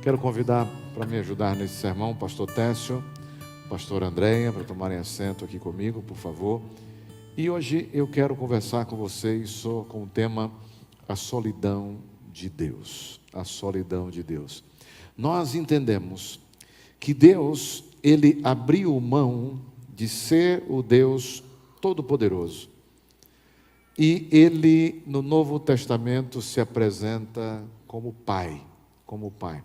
Quero convidar para me ajudar nesse sermão o pastor Técio, o pastor Andréia, para tomarem assento aqui comigo, por favor. E hoje eu quero conversar com vocês com o tema a solidão de Deus. A solidão de Deus. Nós entendemos que Deus, Ele abriu mão de ser o Deus Todo-Poderoso. E Ele, no Novo Testamento, se apresenta como Pai. Como Pai.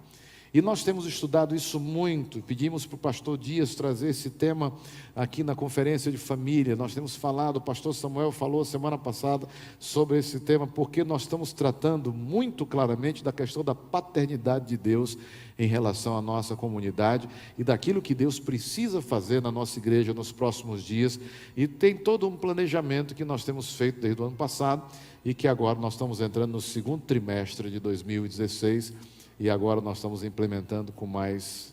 E nós temos estudado isso muito, pedimos para o pastor Dias trazer esse tema aqui na conferência de família. Nós temos falado, o pastor Samuel falou semana passada sobre esse tema, porque nós estamos tratando muito claramente da questão da paternidade de Deus em relação à nossa comunidade e daquilo que Deus precisa fazer na nossa igreja nos próximos dias. E tem todo um planejamento que nós temos feito desde o ano passado e que agora nós estamos entrando no segundo trimestre de 2016. E agora nós estamos implementando com mais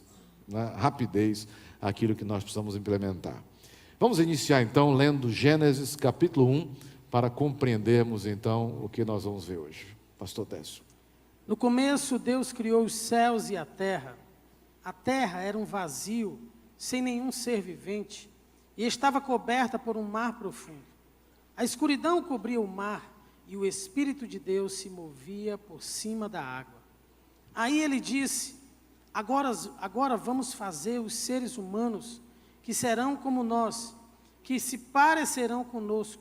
rapidez aquilo que nós precisamos implementar. Vamos iniciar então lendo Gênesis capítulo 1 para compreendermos então o que nós vamos ver hoje. Pastor Técio. No começo Deus criou os céus e a terra. A terra era um vazio, sem nenhum ser vivente, e estava coberta por um mar profundo. A escuridão cobria o mar e o Espírito de Deus se movia por cima da água. Aí ele disse, agora vamos fazer os seres humanos, que serão como nós, que se parecerão conosco.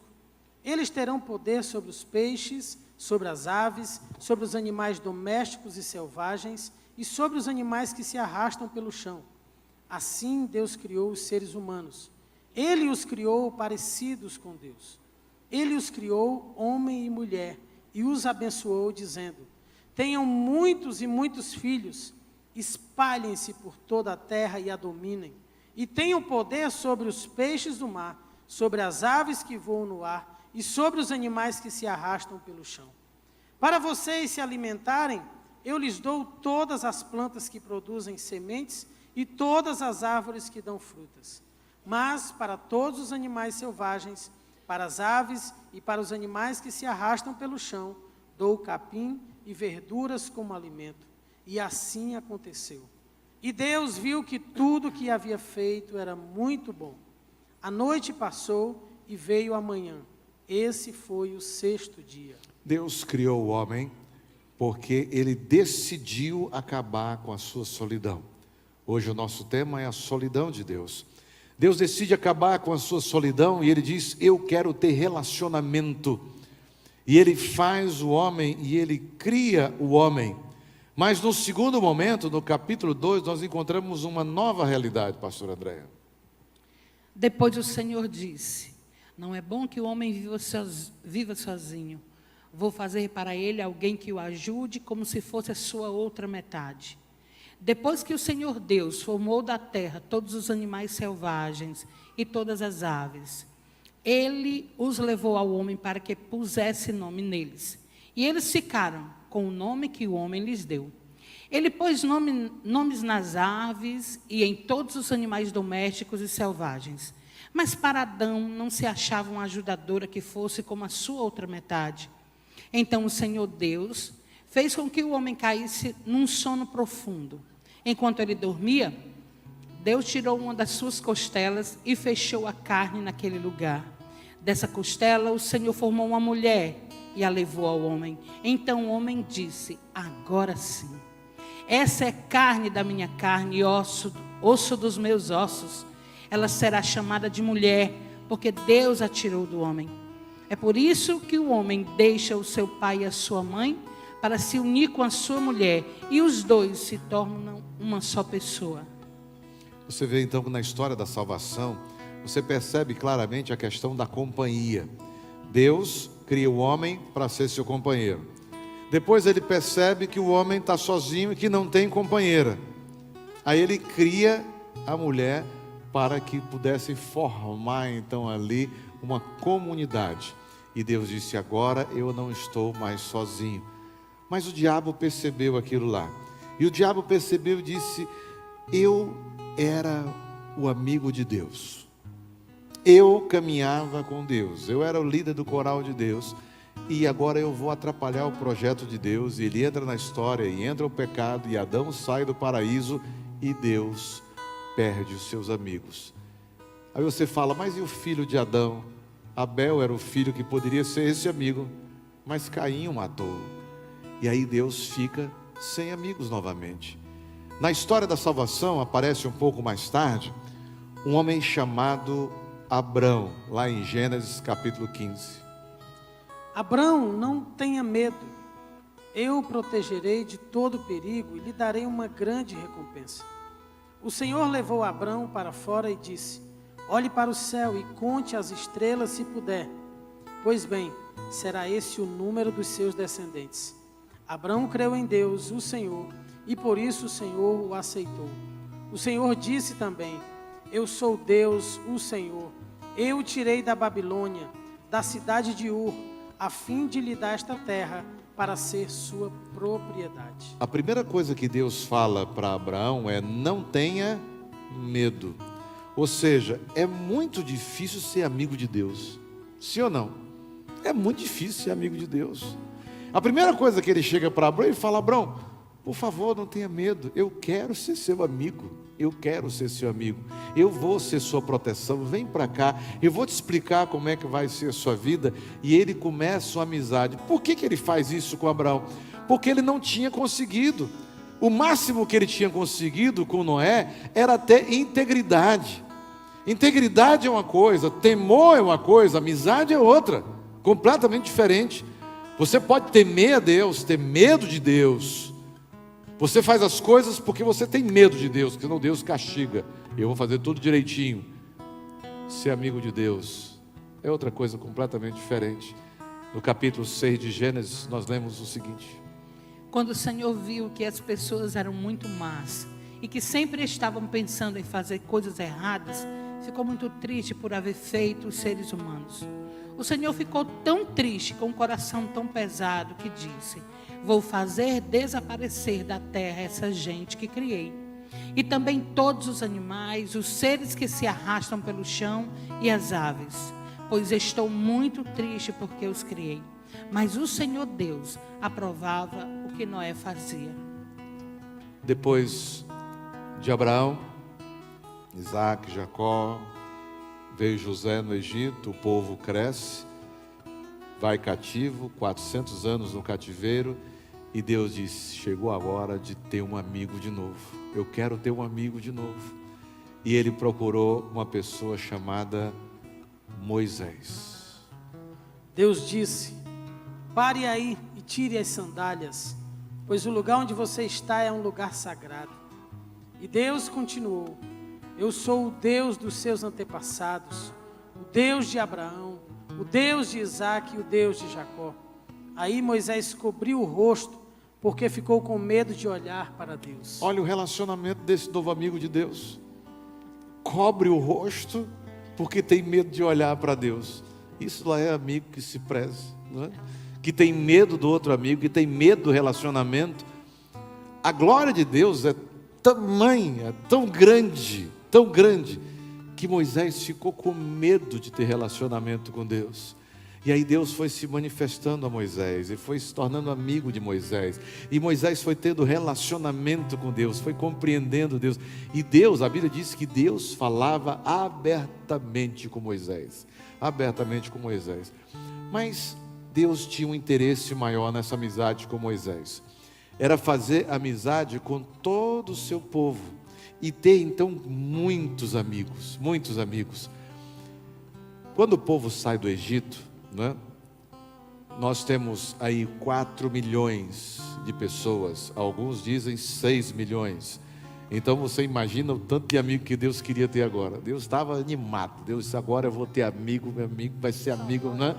Eles terão poder sobre os peixes, sobre as aves, sobre os animais domésticos e selvagens, e sobre os animais que se arrastam pelo chão. Assim Deus criou os seres humanos. Ele os criou parecidos com Deus. Ele os criou homem e mulher, e os abençoou, dizendo, tenham muitos e muitos filhos, espalhem-se por toda a terra e a dominem, e tenham poder sobre os peixes do mar, sobre as aves que voam no ar, e sobre os animais que se arrastam pelo chão. Para vocês se alimentarem, eu lhes dou todas as plantas que produzem sementes, e todas as árvores que dão frutas. Mas para todos os animais selvagens, para as aves e para os animais que se arrastam pelo chão, dou capim e verduras como alimento. E assim aconteceu. E Deus viu que tudo que havia feito era muito bom. A noite passou e veio a manhã. Esse foi o sexto dia. Deus criou o homem porque Ele decidiu acabar com a sua solidão. Hoje o nosso tema é a solidão de Deus. Deus decide acabar com a sua solidão e Ele diz, eu quero ter relacionamento. E Ele faz o homem e Ele cria o homem. Mas no segundo momento, no capítulo 2, nós encontramos uma nova realidade, pastor Andréia. Depois o Senhor disse, não é bom que o homem viva sozinho. Vou fazer para ele alguém que o ajude como se fosse a sua outra metade. Depois que o Senhor Deus formou da terra todos os animais selvagens e todas as aves, Ele os levou ao homem para que pusesse nome neles. E eles ficaram com o nome que o homem lhes deu. Ele pôs nomes nas aves e em todos os animais domésticos e selvagens. Mas para Adão não se achava uma ajudadora que fosse como a sua outra metade. Então o Senhor Deus fez com que o homem caísse num sono profundo. Enquanto ele dormia, Deus tirou uma das suas costelas e fechou a carne naquele lugar. Dessa costela, o Senhor formou uma mulher e a levou ao homem. Então o homem disse, agora sim, essa é carne da minha carne e osso dos meus ossos. Ela será chamada de mulher, porque Deus a tirou do homem. É por isso que o homem deixa o seu pai e a sua mãe para se unir com a sua mulher, e os dois se tornam uma só pessoa. Você vê então que na história da salvação, você percebe claramente a questão da companhia. Deus cria o homem para ser seu companheiro. Depois ele percebe que o homem está sozinho e que não tem companheira. Aí ele cria a mulher para que pudessem formar então ali uma comunidade. E Deus disse, agora eu não estou mais sozinho. Mas o diabo percebeu aquilo lá. E o diabo percebeu e disse, eu era o amigo de Deus. Eu caminhava com Deus, eu era o líder do coral de Deus, e agora eu vou atrapalhar o projeto de Deus. E ele entra na história, e entra o pecado, e Adão sai do paraíso, e Deus perde os seus amigos. Aí você fala, mas e o filho de Adão? Abel era o filho que poderia ser esse amigo, mas Caim o matou. E aí Deus fica sem amigos novamente. Na história da salvação, aparece um pouco mais tarde, um homem chamado Abrão, lá em Gênesis capítulo 15. Abrão, não tenha medo. Eu o protegerei de todo perigo e lhe darei uma grande recompensa. O Senhor levou Abrão para fora e disse: olhe para o céu e conte as estrelas se puder. Pois bem, será esse o número dos seus descendentes. Abrão creu em Deus, o Senhor, e por isso o Senhor o aceitou. O Senhor disse também: eu sou Deus, o Senhor. Eu o tirei da Babilônia, da cidade de Ur, a fim de lhe dar esta terra para ser sua propriedade. A primeira coisa que Deus fala para Abraão é: não tenha medo. Ou seja, é muito difícil ser amigo de Deus. Sim ou não? É muito difícil ser amigo de Deus. A primeira coisa que ele chega para Abraão e fala: Abraão, por favor, não tenha medo. Eu quero ser seu amigo. Eu quero ser seu amigo. Eu vou ser sua proteção. Vem para cá. Eu vou te explicar como é que vai ser a sua vida. E ele começa uma amizade. Por que ele faz isso com Abraão? Porque ele não tinha conseguido. O máximo que ele tinha conseguido com Noé era ter integridade. Integridade é uma coisa, temor é uma coisa, amizade é outra, completamente diferente. Você pode temer a Deus, ter medo de Deus. Você faz as coisas porque você tem medo de Deus, porque senão Deus castiga. Eu vou fazer tudo direitinho. Ser amigo de Deus é outra coisa completamente diferente. No capítulo 6 de Gênesis, nós lemos o seguinte: quando o Senhor viu que as pessoas eram muito más e que sempre estavam pensando em fazer coisas erradas, ficou muito triste por haver feito os seres humanos. O Senhor ficou tão triste, com o coração tão pesado, que disse: vou fazer desaparecer da terra essa gente que criei, e também todos os animais, os seres que se arrastam pelo chão e as aves, pois estou muito triste porque os criei. Mas o Senhor Deus aprovava o que Noé fazia. Depois de Abraão, Isaac, Jacó, veio José no Egito, o povo cresce, vai cativo, 400 anos no cativeiro, e Deus diz: chegou a hora de ter um amigo de novo. Eu quero ter um amigo de novo. E ele procurou uma pessoa chamada Moisés. Deus disse: pare aí e tire as sandálias, pois o lugar onde você está é um lugar sagrado. E Deus continuou: eu sou o Deus dos seus antepassados, o Deus de Abraão, o Deus de Isaac e o Deus de Jacó. Aí Moisés cobriu o rosto, porque ficou com medo de olhar para Deus. Olha o relacionamento desse novo amigo de Deus. Cobre o rosto, porque tem medo de olhar para Deus. Isso lá é amigo que se preze, não é? Que tem medo do outro amigo, que tem medo do relacionamento. A glória de Deus é tamanha, tão grande, que Moisés ficou com medo de ter relacionamento com Deus. E aí Deus foi se manifestando a Moisés, e foi se tornando amigo de Moisés, e Moisés foi tendo relacionamento com Deus, foi compreendendo Deus, e Deus, a Bíblia diz que Deus falava abertamente com Moisés, mas Deus tinha um interesse maior nessa amizade com Moisés, era fazer amizade com todo o seu povo, e ter então muitos amigos. Quando o povo sai do Egito, né, nós temos aí 4 milhões de pessoas, alguns dizem 6 milhões, então você imagina o tanto de amigo que Deus queria ter agora. Deus estava animado, Deus disse: agora eu vou ter amigo, meu amigo vai ser amigo, né?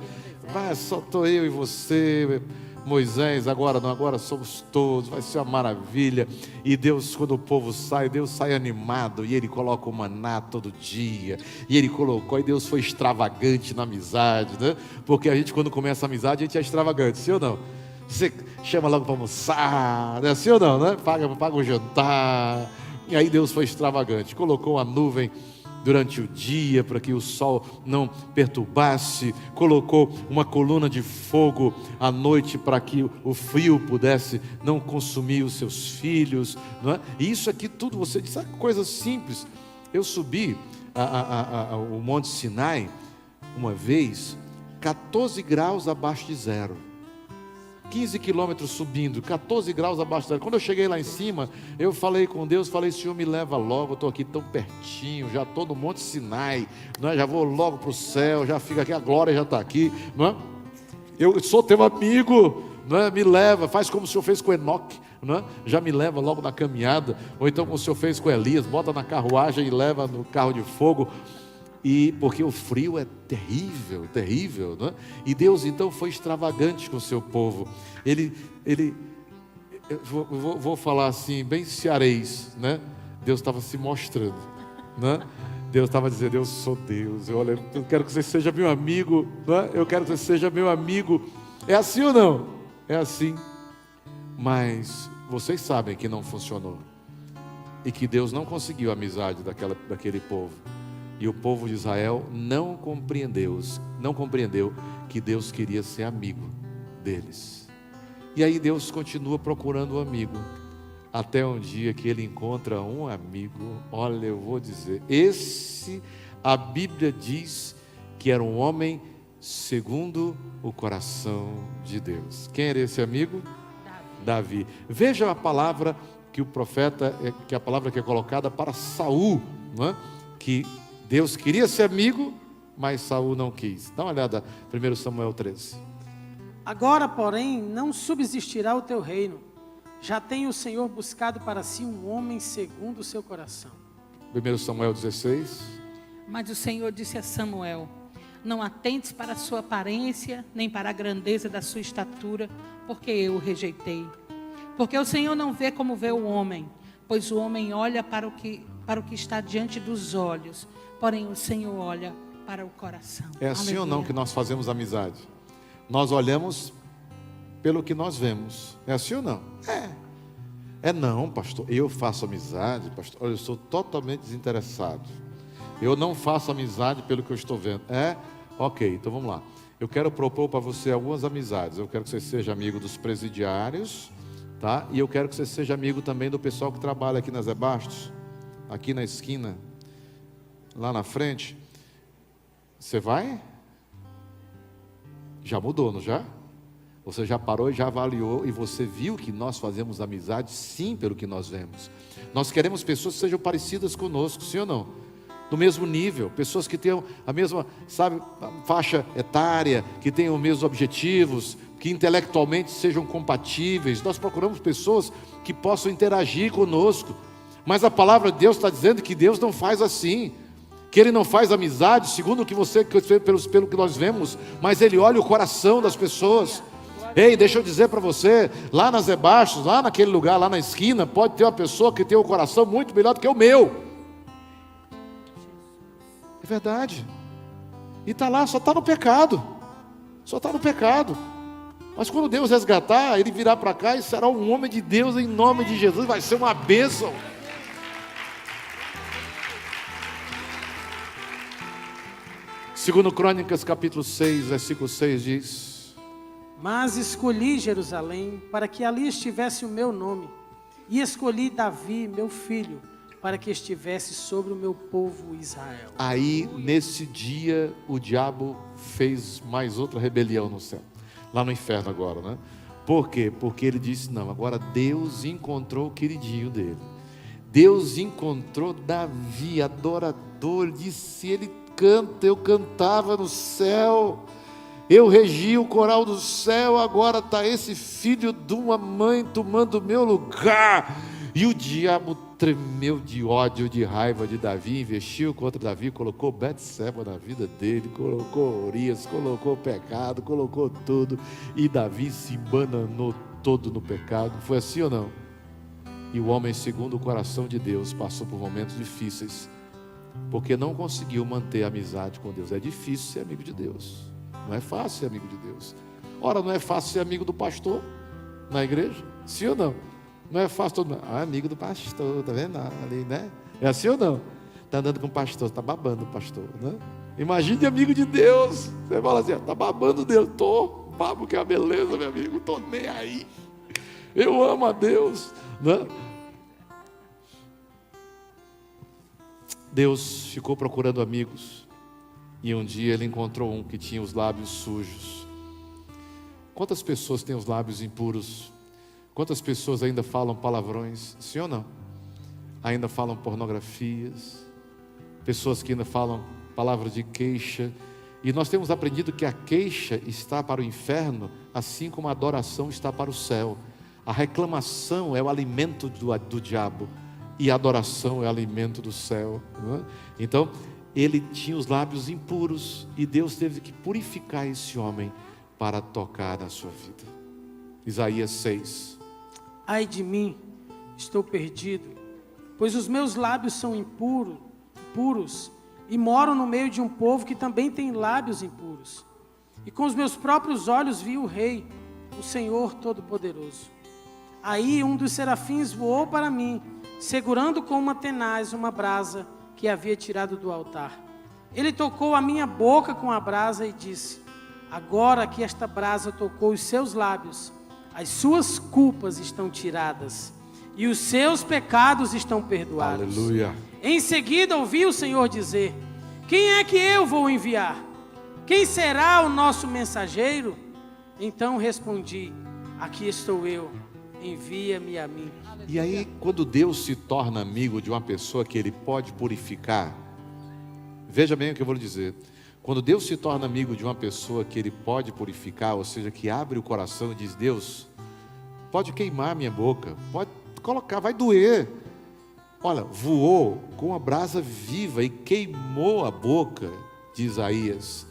Só estou eu e você, Moisés, agora não, agora somos todos, vai ser uma maravilha. E Deus, quando o povo sai, Deus sai animado, e Ele coloca o maná todo dia, e Ele colocou, e Deus foi extravagante na amizade, né? Porque a gente, quando começa a amizade, a gente é extravagante, sim ou não? Você chama logo para almoçar, né? Sim ou não, né? Paga o jantar. E aí Deus foi extravagante, colocou uma nuvem durante o dia, para que o sol não perturbasse, colocou uma coluna de fogo à noite para que o frio pudesse não consumir os seus filhos, não é? E isso aqui tudo, você diz, sabe, coisas simples. Eu subi o Monte Sinai uma vez, 14 graus abaixo de zero. 15 quilômetros subindo, 14 graus abaixo dela. Quando eu cheguei lá em cima, eu falei com Deus, falei, Senhor, me leva logo, eu estou aqui tão pertinho, já estou no Monte Sinai, não é? Já vou logo para o céu, já fica aqui, a glória já está aqui, não é? Eu sou teu amigo, não é? Me leva, faz como o Senhor fez com Enoque, não é? Já me leva logo na caminhada, ou então como o Senhor fez com Elias, bota na carruagem e leva no carro de fogo. E porque o frio é terrível, terrível, não é? E Deus então foi extravagante com o seu povo. Vou falar assim, bem cearês, né? Deus estava se mostrando, né? Deus estava dizendo, eu sou Deus, eu quero que você seja meu amigo, né? Eu quero que você seja meu amigo. É assim ou não? É assim. Mas vocês sabem que não funcionou. E que Deus não conseguiu a amizade daquele povo. E o povo de Israel não compreendeu que Deus queria ser amigo deles. E aí Deus continua procurando um amigo, até um dia que ele encontra um amigo. Olha, eu vou dizer, a Bíblia diz que era um homem segundo o coração de Deus. Quem era esse amigo? Davi. Veja a palavra que o profeta, que a palavra que é colocada para Saul, não é? Que Deus queria ser amigo, mas Saul não quis. Dá uma olhada, 1 Samuel 13. Agora, porém, não subsistirá o teu reino. Já tem o Senhor buscado para si um homem segundo o seu coração. 1 Samuel 16. Mas o Senhor disse a Samuel, não atentes para a sua aparência, nem para a grandeza da sua estatura, porque eu o rejeitei. Porque o Senhor não vê como vê o homem, pois o homem olha para o que está diante dos olhos, porém o Senhor olha para o coração. É assim Aleluia. ou não que nós fazemos amizade? Nós olhamos pelo que nós vemos. É assim ou não? É não, pastor. Eu faço amizade, pastor. Olha, eu sou totalmente desinteressado. Eu não faço amizade pelo que eu estou vendo. Ok, então vamos lá. Eu quero propor para você algumas amizades. Eu quero que você seja amigo dos presidiários, tá? E eu quero que você seja amigo também do pessoal que trabalha aqui na Zé Bastos, aqui na esquina, lá na frente. Você vai? Já mudou, não já? Você já parou e já avaliou, e você viu que nós fazemos amizade sim pelo que nós vemos. Nós queremos pessoas que sejam parecidas conosco, sim ou não? Do mesmo nível, pessoas que tenham a mesma, sabe, faixa etária, que tenham os mesmos objetivos, que intelectualmente sejam compatíveis. Nós procuramos pessoas que possam interagir conosco. Mas a palavra de Deus está dizendo que Deus não faz assim, que Ele não faz amizade segundo o que pelo que nós vemos, mas Ele olha o coração das pessoas. Ei, deixa eu dizer para você, lá nas Zé Bastos, lá naquele lugar, lá na esquina, pode ter uma pessoa que tem um coração muito melhor do que o meu. É verdade. E está lá, só está no pecado. Só está no pecado. Mas quando Deus resgatar, Ele virá para cá e será um homem de Deus em nome de Jesus. Vai ser uma bênção. Segundo Crônicas, capítulo 6, versículo 6 diz: Mas escolhi Jerusalém para que ali estivesse o meu nome, e escolhi Davi, meu filho, para que estivesse sobre o meu povo Israel. Aí, nesse dia, o diabo fez mais outra rebelião no céu, lá no inferno agora, né? Por quê? Porque ele disse, não, agora Deus encontrou o queridinho dele. Deus encontrou Davi, adorador, disse, ele canta, eu cantava no céu, eu regia o coral do céu, agora está esse filho de uma mãe tomando o meu lugar. E o diabo tremeu de ódio, de raiva de Davi, investiu contra Davi, colocou Betseba na vida dele, colocou Urias, colocou pecado, colocou tudo, e Davi se embananou todo no pecado. Foi assim ou não? E o homem, segundo o coração de Deus, passou por momentos difíceis, porque não conseguiu manter a amizade com Deus. É difícil ser amigo de Deus, não é fácil ser amigo de Deus. Ora, não é fácil ser amigo do pastor na igreja? Sim ou não? Não é fácil todo mundo, amigo do pastor, tá vendo ali, né? É assim ou não? está andando com o pastor, está babando o pastor, né? Imagine amigo de Deus. Você fala assim, está babando Deus. Estou, babo que é a beleza, meu amigo, estou nem aí. Eu amo a Deus, né? Deus ficou procurando amigos, e um dia ele encontrou um que tinha os lábios sujos. Quantas pessoas têm os lábios impuros? Quantas pessoas ainda falam palavrões? Sim ou não? Ainda falam pornografias, pessoas que ainda falam palavras de queixa, e nós temos aprendido que a queixa está para o inferno, assim como a adoração está para o céu. A reclamação é o alimento do diabo, e a adoração é o alimento do céu, não é? Então, ele tinha os lábios impuros, e Deus teve que purificar esse homem para tocar na sua vida. Isaías 6. Ai de mim, estou perdido, pois os meus lábios são impuros, e moro no meio de um povo que também tem lábios impuros. E com os meus próprios olhos vi o Rei, o Senhor Todo-Poderoso. Aí um dos serafins voou para mim, segurando com uma tenaz uma brasa que havia tirado do altar. Ele tocou a minha boca com a brasa e disse: agora que esta brasa tocou os seus lábios, as suas culpas estão tiradas e os seus pecados estão perdoados. Aleluia. Em seguida ouvi o Senhor dizer: quem é que eu vou enviar? Quem será o nosso mensageiro? Então respondi: aqui estou eu, envia-me a mim. E aí, quando Deus se torna amigo de uma pessoa que Ele pode purificar, veja bem o que eu vou lhe dizer. Quando Deus se torna amigo de uma pessoa que Ele pode purificar, ou seja, que abre o coração e diz: Deus, pode queimar minha boca, pode colocar, vai doer. Olha, voou com a brasa viva e queimou a boca de Isaías.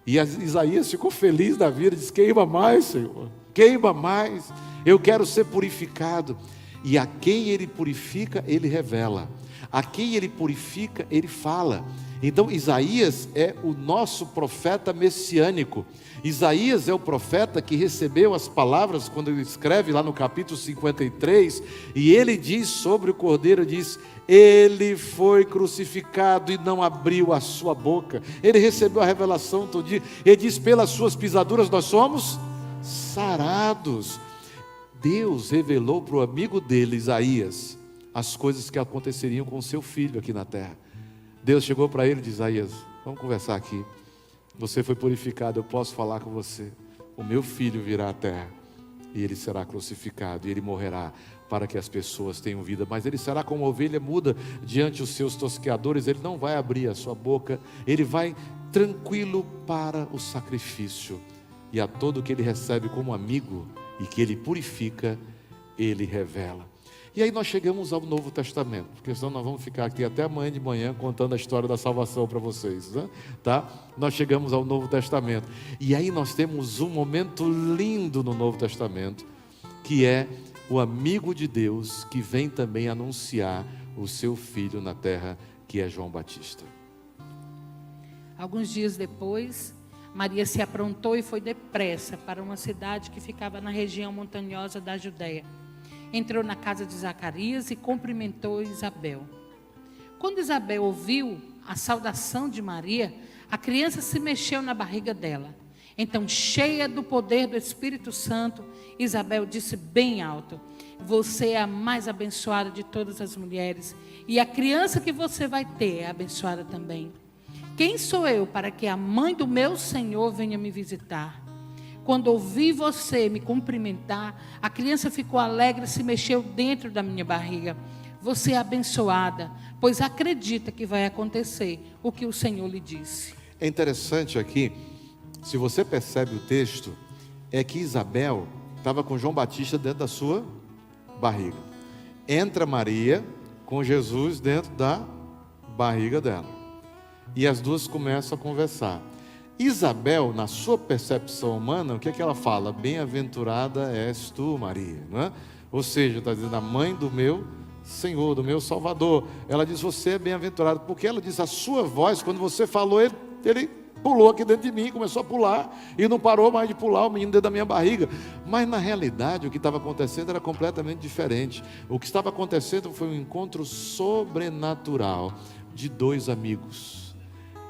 E Isaías ficou feliz da vida, disse: queima mais, Senhor, queima mais, eu quero ser purificado. E a quem Ele purifica, Ele revela. A quem Ele purifica, Ele fala. Então Isaías é o nosso profeta messiânico. Isaías é o profeta que recebeu as palavras quando ele escreve lá no capítulo 53, e ele diz sobre o Cordeiro, diz: ele foi crucificado e não abriu a sua boca. Ele recebeu a revelação todo dia. Ele diz: pelas suas pisaduras nós somos sarados. Deus revelou para o amigo dele, Isaías, as coisas que aconteceriam com o seu filho aqui na terra. Deus chegou para ele e disse: Isaías, vamos conversar aqui. Você foi purificado, eu posso falar com você. O meu filho virá à terra e ele será crucificado e ele morrerá para que as pessoas tenham vida. Mas ele será como uma ovelha muda diante dos seus tosqueadores. Ele não vai abrir a sua boca, ele vai tranquilo para o sacrifício. E a todo que ele recebe como amigo e que ele purifica, ele revela. E aí nós chegamos ao Novo Testamento, porque senão nós vamos ficar aqui até amanhã de manhã contando a história da salvação para vocês, né? Tá? Nós chegamos ao Novo Testamento, e aí nós temos um momento lindo no Novo Testamento, que é o amigo de Deus que vem também anunciar o seu filho na terra, que é João Batista. Alguns dias depois, Maria se aprontou e foi depressa para uma cidade que ficava na região montanhosa da Judéia. Entrou na casa de Zacarias e cumprimentou Isabel. Quando Isabel ouviu a saudação de Maria, a criança se mexeu na barriga dela. Então, cheia do poder do Espírito Santo, Isabel disse bem alto: você é a mais abençoada de todas as mulheres, e a criança que você vai ter é abençoada também. Quem sou eu para que a mãe do meu Senhor venha me visitar? Quando ouvi você me cumprimentar, a criança ficou alegre e se mexeu dentro da minha barriga. Você é abençoada, pois acredita que vai acontecer o que o Senhor lhe disse. É interessante aqui, se você percebe o texto, é que Isabel estava com João Batista dentro da sua barriga. Entra Maria com Jesus dentro da barriga dela. E as duas começam a conversar. Isabel, na sua percepção humana, o que é que ela fala? Bem-aventurada és tu, Maria, não é? Ou seja, está dizendo a mãe do meu Senhor, do meu Salvador. Ela diz: você é bem-aventurada, porque ela diz: a sua voz, quando você falou, ele pulou aqui dentro de mim, começou a pular, e não parou mais de pular, o menino dentro da minha barriga. Mas na realidade o que estava acontecendo era completamente diferente. O que estava acontecendo foi um encontro sobrenatural. de dois amigos.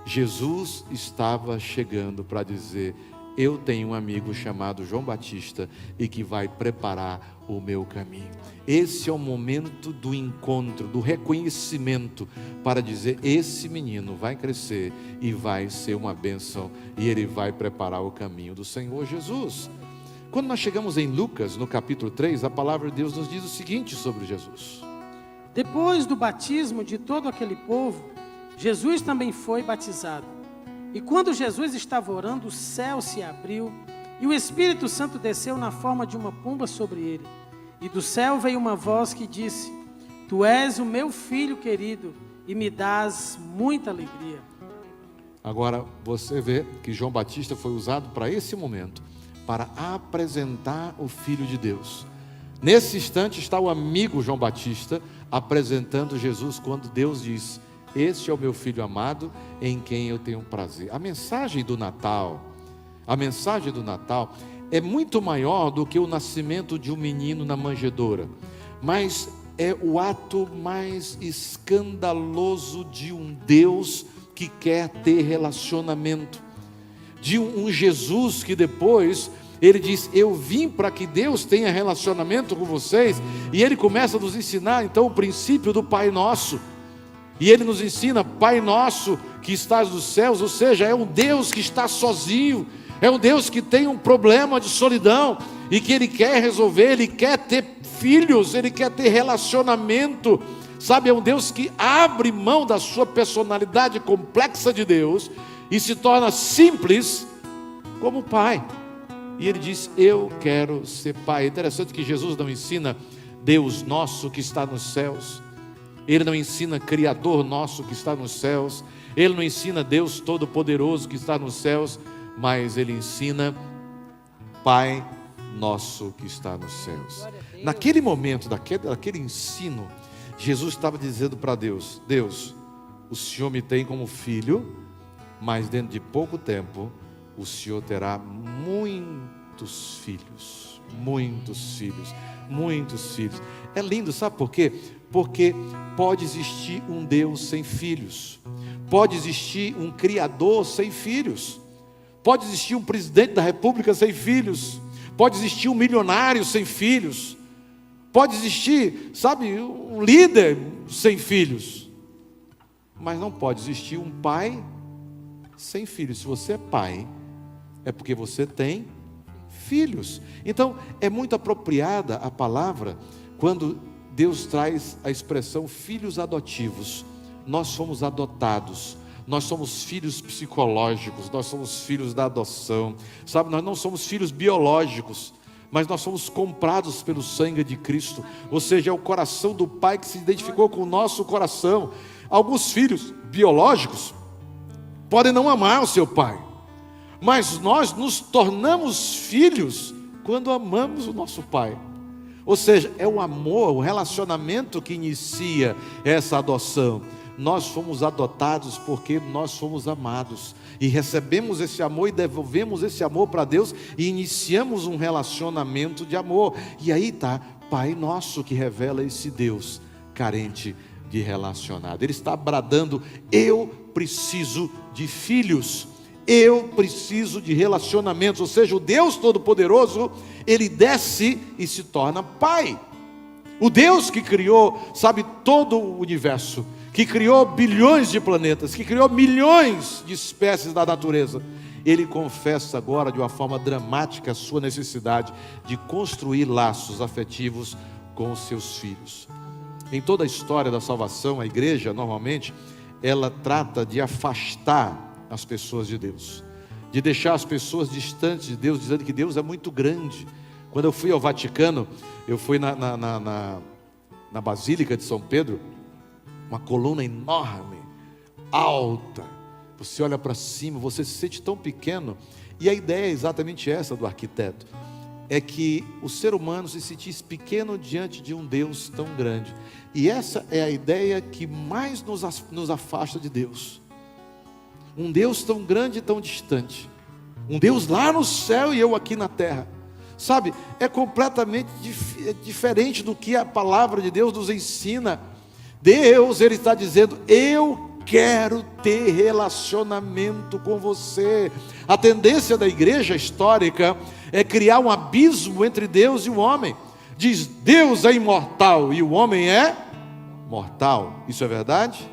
Jesus estava chegando para dizer: eu tenho um amigo chamado João Batista e que vai preparar o meu caminho. Esse é o momento do encontro, do reconhecimento, para dizer: esse menino vai crescer e vai ser uma bênção, e ele vai preparar o caminho do Senhor Jesus. Quando nós chegamos em Lucas, no capítulo 3, a palavra de Deus nos diz o seguinte sobre Jesus: Depois do batismo de todo aquele povo, Jesus também foi batizado. E quando Jesus estava orando, o céu se abriu e o Espírito Santo desceu na forma de uma pomba sobre ele. E do céu veio uma voz que disse: Tu és o meu filho querido e me dás muita alegria. Agora você vê que João Batista foi usado para esse momento, para apresentar o Filho de Deus. Nesse instante está o amigo João Batista apresentando Jesus, quando Deus diz: este é o meu filho amado, em quem eu tenho prazer. A mensagem do Natal é muito maior do que o nascimento de um menino na manjedoura, mas é o ato mais escandaloso de um Deus que quer ter relacionamento, de um Jesus que depois ele diz: eu vim para que Deus tenha relacionamento com vocês. E ele começa a nos ensinar então o princípio do Pai Nosso. E ele nos ensina: Pai Nosso que estás nos céus. Ou seja, é um Deus que está sozinho, é um Deus que tem um problema de solidão e que ele quer resolver. Ele quer ter filhos, ele quer ter relacionamento, sabe? É um Deus que abre mão da sua personalidade complexa de Deus e se torna simples como Pai. E ele diz: eu quero ser Pai. É interessante que Jesus não ensina Deus nosso que está nos céus, ele não ensina Criador nosso que está nos céus, ele não ensina Deus Todo-Poderoso que está nos céus, mas ele ensina Pai nosso que está nos céus. Naquele momento, daquele ensino, Jesus estava dizendo para Deus: Deus, o Senhor me tem como filho, mas dentro de pouco tempo o Senhor terá muitos filhos, muitos filhos, muitos filhos. É lindo, sabe por quê? Porque pode existir um Deus sem filhos, pode existir um Criador sem filhos, pode existir um presidente da república sem filhos, pode existir um milionário sem filhos, pode existir, sabe, um líder sem filhos, mas não pode existir um pai sem filhos. Se você é pai, é porque você tem filhos. Então é muito apropriada a palavra quando Deus traz a expressão filhos adotivos. Nós fomos adotados, nós somos filhos psicológicos, nós somos filhos da adoção, sabe? Nós não somos filhos biológicos, mas nós somos comprados pelo sangue de Cristo. Ou seja, é o coração do Pai que se identificou com o nosso coração. Alguns filhos biológicos podem não amar o seu pai, mas nós nos tornamos filhos quando amamos o nosso pai. Ou seja, é o amor, o relacionamento que inicia essa adoção. Nós fomos adotados porque nós fomos amados, e recebemos esse amor e devolvemos esse amor para Deus, e iniciamos um relacionamento de amor. E aí está Pai Nosso, que revela esse Deus carente de relacionado. Ele está bradando: eu preciso de filhos, eu preciso de relacionamentos. Ou seja, o Deus Todo-Poderoso, ele desce e se torna Pai. O Deus que criou, sabe, todo o universo, que criou bilhões de planetas, que criou milhões de espécies da natureza, ele confessa agora de uma forma dramática a sua necessidade de construir laços afetivos com os seus filhos. Em toda a história da salvação, a igreja normalmente ela trata de afastar as pessoas de Deus, de deixar as pessoas distantes de Deus, dizendo que Deus é muito grande. Quando eu fui ao Vaticano, eu fui na Basílica de São Pedro, uma coluna enorme, alta, você olha para cima, você se sente tão pequeno. E a ideia é exatamente essa do arquiteto, é que o ser humano se sentisse pequeno diante de um Deus tão grande. E essa é a ideia que mais nos afasta de Deus. Um Deus tão grande e tão distante, um Deus lá no céu e eu aqui na terra, sabe? É completamente diferente do que a palavra de Deus nos ensina. Deus, ele está dizendo: eu quero ter relacionamento com você. A tendência da igreja histórica é criar um abismo entre Deus e o homem. Diz, Deus é imortal e o homem é mortal. Isso é verdade?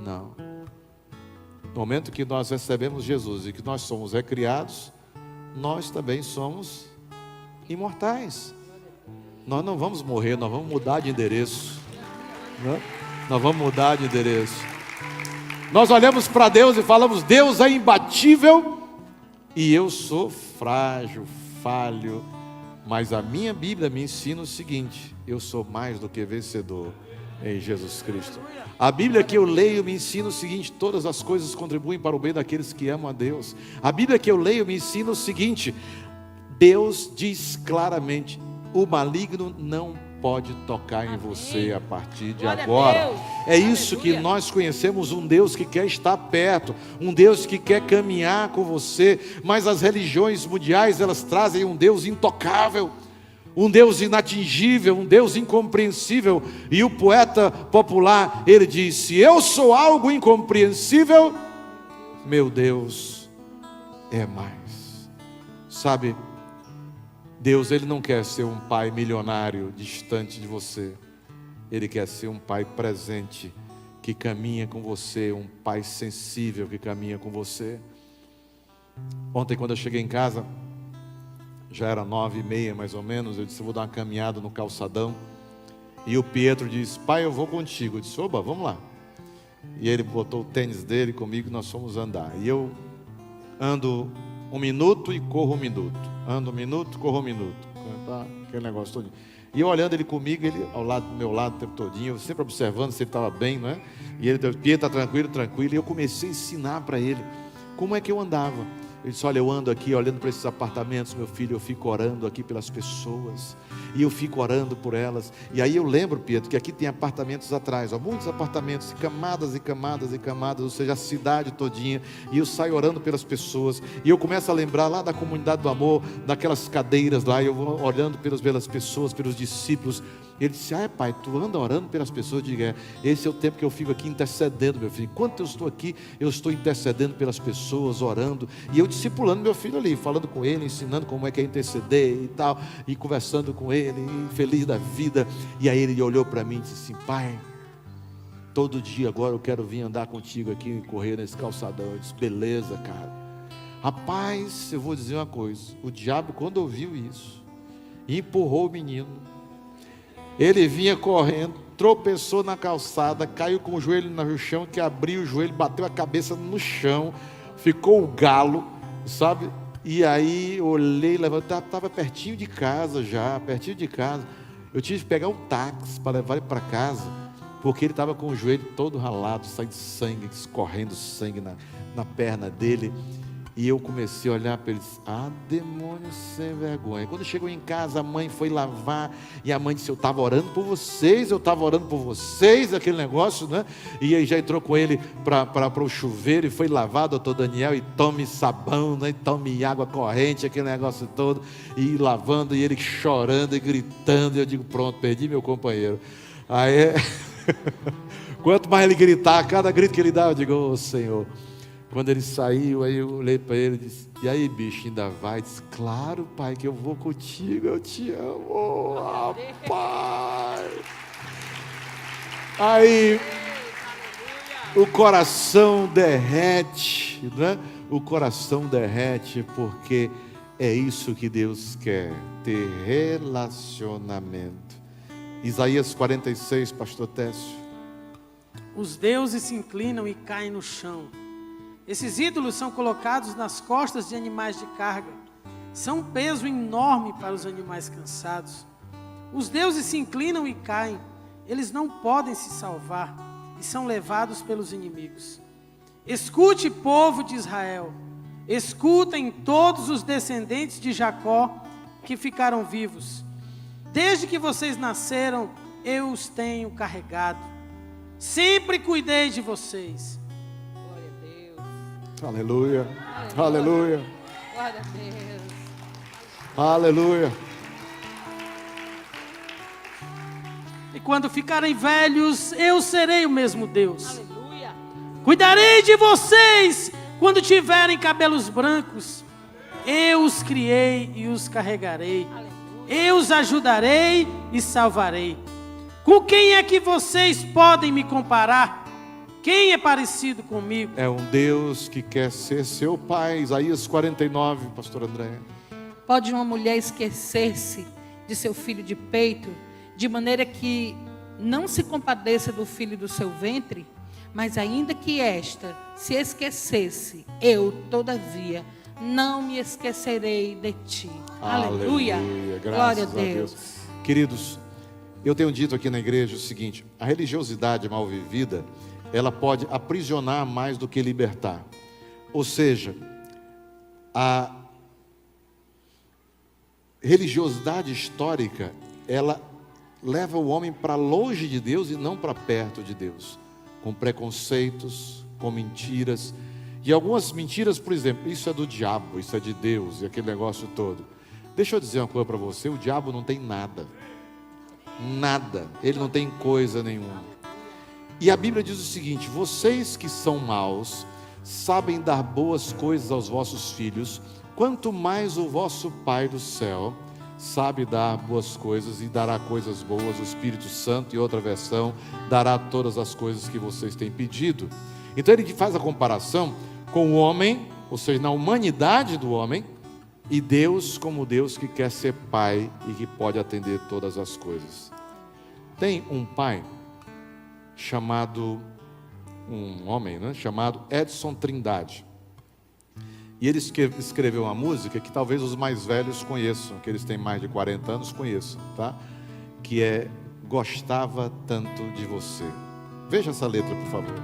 Não. No momento que nós recebemos Jesus e que nós somos recriados, nós também somos imortais. Nós não vamos morrer, nós vamos mudar de endereço, né? Nós vamos mudar de endereço. Nós olhamos para Deus e falamos, Deus é imbatível e eu sou frágil, falho, mas a minha Bíblia me ensina o seguinte, eu sou mais do que vencedor em Jesus Cristo. A Bíblia que eu leio me ensina o seguinte, todas as coisas contribuem para o bem daqueles que amam a Deus. A Bíblia que eu leio me ensina o seguinte, Deus diz claramente, o maligno não pode tocar em você a partir de agora. É isso que nós conhecemos, um Deus que quer estar perto, um Deus que quer caminhar com você, mas as religiões mundiais, elas trazem um Deus intocável, um Deus inatingível, um Deus incompreensível, e o poeta popular, ele diz, se eu sou algo incompreensível, meu Deus é mais. Sabe, Deus, Ele não quer ser um pai milionário distante de você. Ele quer ser um pai presente, que caminha com você, um pai sensível que caminha com você. Ontem, quando eu cheguei em casa, já era 9h30 mais ou menos, eu disse, eu vou dar uma caminhada no calçadão. E o Pietro disse, pai, eu vou contigo. Eu disse, oba, vamos lá. E ele botou o tênis dele comigo e nós fomos andar. E eu ando 1 minuto e corro 1 minuto. Ando 1 minuto, corro 1 minuto. Tá? Aquele negócio todo. E eu olhando ele comigo, ele ao lado do meu lado o tempo todinho, eu sempre observando se ele estava bem, não é? E ele, Pietro, está tranquilo, tranquilo. E eu comecei a ensinar para ele como é que eu andava. Ele disse, olha, eu ando aqui olhando para esses apartamentos, meu filho, eu fico orando aqui pelas pessoas, e eu fico orando por elas, e aí eu lembro, Pietro, que aqui tem apartamentos atrás, ó, muitos apartamentos, camadas e camadas e camadas, ou seja, a cidade todinha, e eu saio orando pelas pessoas, e eu começo a lembrar lá da comunidade do amor, daquelas cadeiras lá, e eu vou olhando pelas pessoas, pelos discípulos. Ele disse, pai, tu anda orando pelas pessoas. Eu digo, esse é o tempo que eu fico aqui intercedendo, meu filho. Enquanto eu estou aqui, eu estou intercedendo pelas pessoas, orando, e eu discipulando meu filho ali, falando com ele, ensinando como é que é interceder e tal, e conversando com ele, e feliz da vida. E aí ele olhou para mim e disse assim, pai, todo dia agora eu quero vir andar contigo aqui e correr nesse calçadão. Eu disse, beleza, cara. Rapaz, eu vou dizer uma coisa, o diabo, quando ouviu isso, empurrou o menino. Ele vinha correndo, tropeçou na calçada, caiu com o joelho no chão, que abriu o joelho, bateu a cabeça no chão, ficou o galo, sabe? E aí olhei, levantei, estava pertinho de casa já, pertinho de casa. Eu tive que pegar um táxi para levar ele para casa, porque ele estava com o joelho todo ralado, saindo sangue, escorrendo sangue na perna dele. E eu comecei a olhar para eles, demônio sem vergonha. Quando chegou em casa, a mãe foi lavar, e a mãe disse, eu estava orando por vocês, aquele negócio, né? E aí já entrou com ele para o chuveiro, e foi lavar, doutor Daniel, e tome sabão, né? E tome água corrente, aquele negócio todo, e lavando, e ele chorando e gritando, e eu digo, pronto, perdi meu companheiro. Aí, quanto mais ele gritar, cada grito que ele dá, eu digo, Senhor. Quando ele saiu, aí eu olhei para ele e disse, e aí, bicho, ainda vai? Disse, claro, pai, que eu vou contigo, eu te amo, rapaz. Aí, o coração derrete, né? O coração derrete, porque é isso que Deus quer, ter relacionamento. Isaías 46, pastor Técio. Os deuses se inclinam e caem no chão. Esses ídolos são colocados nas costas de animais de carga. São um peso enorme para os animais cansados. Os deuses se inclinam e caem. Eles não podem se salvar e são levados pelos inimigos. Escute, povo de Israel. Escutem todos os descendentes de Jacó que ficaram vivos. Desde que vocês nasceram, eu os tenho carregado. Sempre cuidei de vocês. Aleluia, aleluia, Glória a Deus. Aleluia. E quando ficarem velhos, eu serei o mesmo Deus. Aleluia. Cuidarei de vocês quando tiverem cabelos brancos. Eu os criei e os carregarei. Eu os ajudarei e salvarei. Com quem é que vocês podem me comparar? Quem é parecido comigo? É um Deus que quer ser seu pai. Isaías 49, pastor André. Pode uma mulher esquecer-se de seu filho de peito, de maneira que não se compadeça do filho do seu ventre? Mas ainda que esta se esquecesse, eu, todavia, não me esquecerei de ti. Aleluia. Glória a Deus. Queridos, eu tenho dito aqui na igreja o seguinte: a religiosidade mal vivida, ela pode aprisionar mais do que libertar. Ou seja, a religiosidade histórica, ela leva o homem para longe de Deus e não para perto de Deus, com preconceitos, com mentiras. E algumas mentiras, por exemplo, isso é do diabo, isso é de Deus, e aquele negócio todo. Deixa eu dizer uma coisa para você: o diabo não tem nada. Nada. Ele não tem coisa nenhuma. E a Bíblia diz o seguinte: vocês que são maus, sabem dar boas coisas aos vossos filhos, quanto mais o vosso Pai do céu sabe dar boas coisas e dará coisas boas. O Espírito Santo, em outra versão, dará todas as coisas que vocês têm pedido. Então ele faz a comparação com o homem, ou seja, na humanidade do homem, e Deus como Deus que quer ser pai e que pode atender todas as coisas. Tem um pai chamado, um homem, né, chamado Edson Trindade. E ele escreveu uma música que talvez os mais velhos conheçam, que eles têm mais de 40 anos conheçam, tá? Que é Gostava Tanto de Você. Veja essa letra, por favor.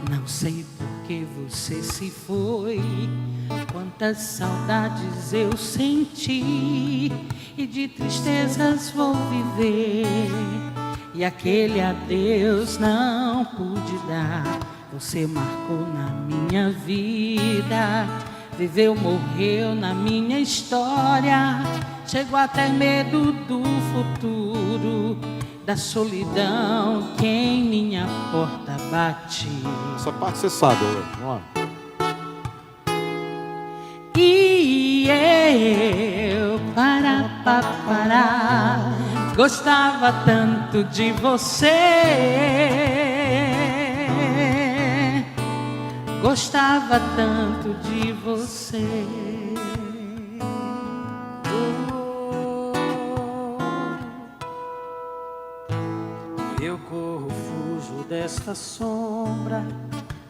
Não sei por que você se foi, quantas saudades eu senti, e de tristezas vou viver, e aquele adeus não pude dar. Você marcou na minha vida, viveu, morreu na minha história, chegou a ter medo do futuro, da solidão que em minha porta bate. Essa parte você sabe, vamos lá. E eu, para, gostava tanto de você, gostava tanto de você. Eu corro, fujo desta sombra,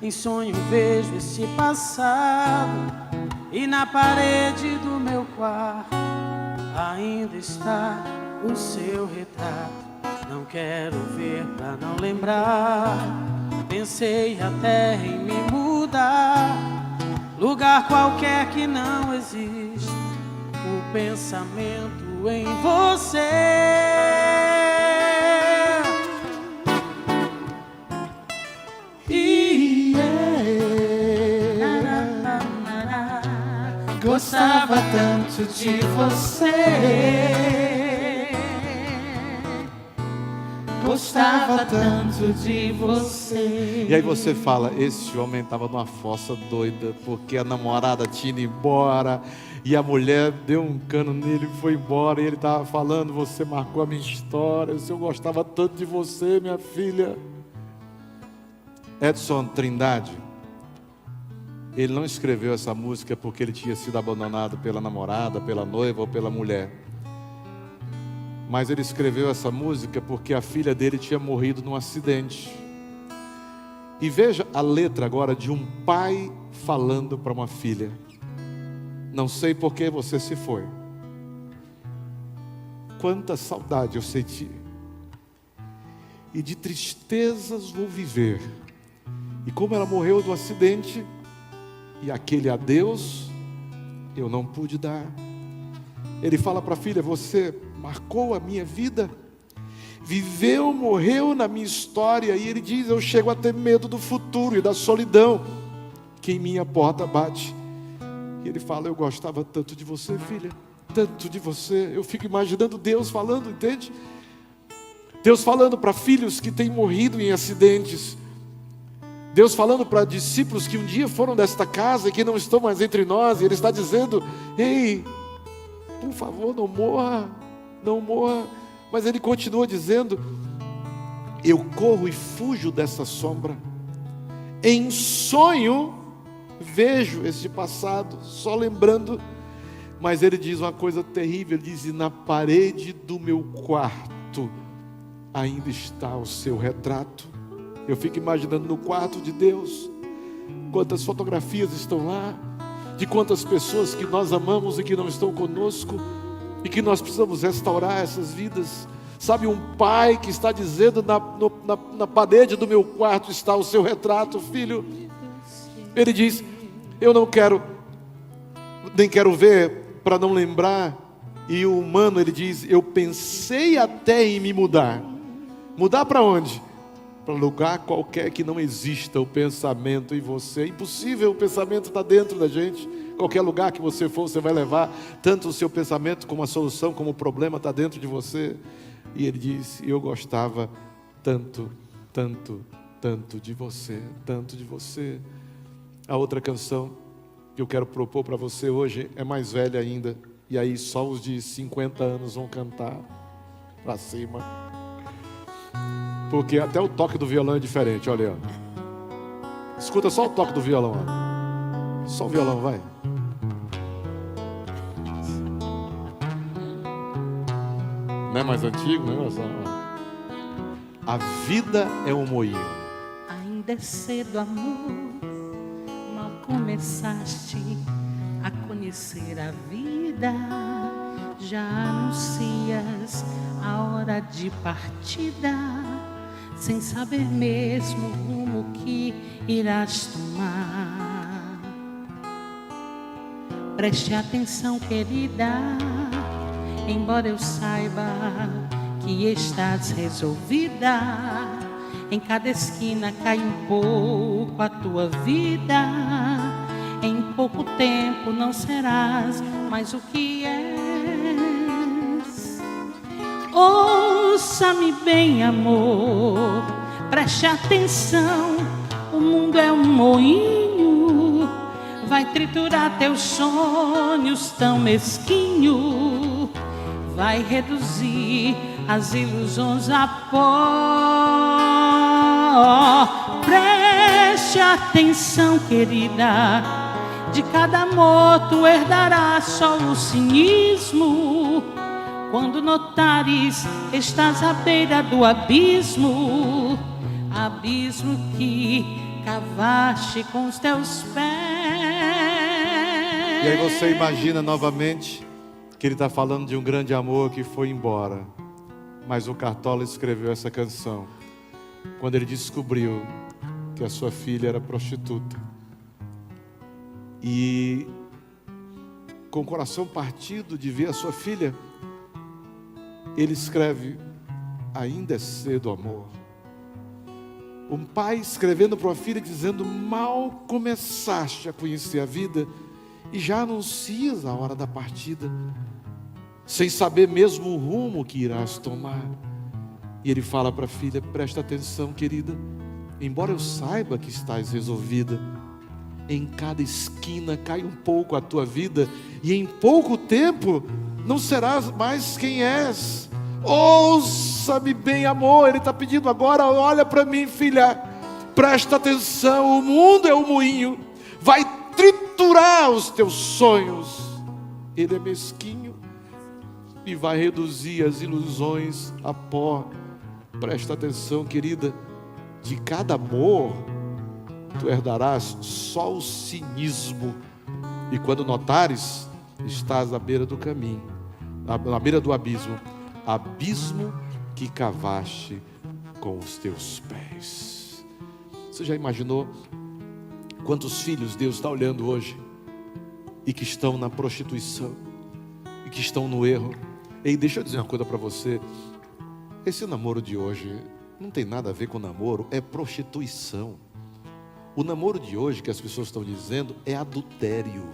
em sonho vejo esse passado, e na parede do meu quarto ainda está o seu retrato. Não quero ver pra não lembrar, pensei até em me mudar, lugar qualquer que não existe, o pensamento em você. Gostava tanto de você, gostava tanto de você. E aí você fala: esse homem estava numa fossa doida, porque a namorada tinha ido embora, e a mulher deu um cano nele e foi embora, e ele estava falando: você marcou a minha história, eu gostava tanto de você, minha filha. Edson Trindade, ele não escreveu essa música porque ele tinha sido abandonado pela namorada, pela noiva ou pela mulher. Mas ele escreveu essa música porque a filha dele tinha morrido num acidente. E veja a letra agora de um pai falando para uma filha: não sei por que você se foi, quanta saudade eu senti, e de tristezas vou viver. E como ela morreu do acidente, e aquele adeus eu não pude dar. Ele fala para a filha: você marcou a minha vida, viveu, morreu na minha história. E ele diz: eu chego a ter medo do futuro e da solidão que em minha porta bate. E ele fala: eu gostava tanto de você, filha, tanto de você. Eu fico imaginando Deus falando, entende? Deus falando para filhos que têm morrido em acidentes. Deus falando para discípulos que um dia foram desta casa e que não estão mais entre nós. E Ele está dizendo: ei, por favor, não morra, não morra. Mas Ele continua dizendo: eu corro e fujo dessa sombra. Em sonho vejo este passado, só lembrando. Mas Ele diz uma coisa terrível. Ele diz: e na parede do meu quarto ainda está o seu retrato. Eu fico imaginando no quarto de Deus, quantas fotografias estão lá, de quantas pessoas que nós amamos e que não estão conosco, e que nós precisamos restaurar essas vidas. Sabe, um pai que está dizendo: na parede do meu quarto está o seu retrato, filho. Ele diz: eu não quero, nem quero ver para não lembrar. E o humano, ele diz: eu pensei até em me mudar. Mudar para onde? Para lugar qualquer que não exista o pensamento em você. É impossível, o pensamento está dentro da gente. Qualquer lugar que você for, você vai levar tanto o seu pensamento como a solução, como o problema está dentro de você. E ele diz: eu gostava tanto, tanto, tanto de você, tanto de você. A outra canção que eu quero propor para você hoje é mais velha ainda. E aí só os de 50 anos vão cantar para cima. Porque até o toque do violão é diferente, olha aí, ó. Escuta só o toque do violão, ó. Só o violão, vai. Não é mais antigo, né? A vida é um moinho. Ainda é cedo, amor, mal começaste a conhecer a vida, já anuncias a hora de partida, sem saber mesmo o rumo que irás tomar. Preste atenção, querida, embora eu saiba que estás resolvida, em cada esquina cai um pouco a tua vida. Em pouco tempo não serás mais o que és. Ouça-me bem, amor, preste atenção. O mundo é um moinho, vai triturar teus sonhos tão mesquinho, vai reduzir as ilusões a pó. Preste atenção, querida, de cada amor tu herdarás só o cinismo. Quando notares, estás à beira do abismo, abismo que cavaste com os teus pés. E aí você imagina novamente que ele está falando de um grande amor que foi embora. Mas o Cartola escreveu essa canção quando ele descobriu que a sua filha era prostituta. E com o coração partido de ver a sua filha, ele escreve: ainda é cedo, amor. Um pai escrevendo para uma filha dizendo: mal começaste a conhecer a vida e já anuncias a hora da partida, sem saber mesmo o rumo que irás tomar. E ele fala para a filha: presta atenção, querida, embora eu saiba que estás resolvida, em cada esquina cai um pouco a tua vida, e em pouco tempo não serás mais quem és. Ouça-me bem, amor. Ele está pedindo agora: olha para mim, filha, presta atenção. O mundo é um moinho, vai triturar os teus sonhos. Ele é mesquinho e vai reduzir as ilusões a pó. Presta atenção, querida, de cada amor tu herdarás só o cinismo. E quando notares, estás à beira do caminho, na beira do abismo, abismo que cavaste com os teus pés. Você já imaginou quantos filhos Deus está olhando hoje e que estão na prostituição e que estão no erro? Ei, deixa eu dizer uma coisa para você. Esse namoro de hoje não tem nada a ver com namoro, é prostituição. O namoro de hoje, que as pessoas estão dizendo, é adultério.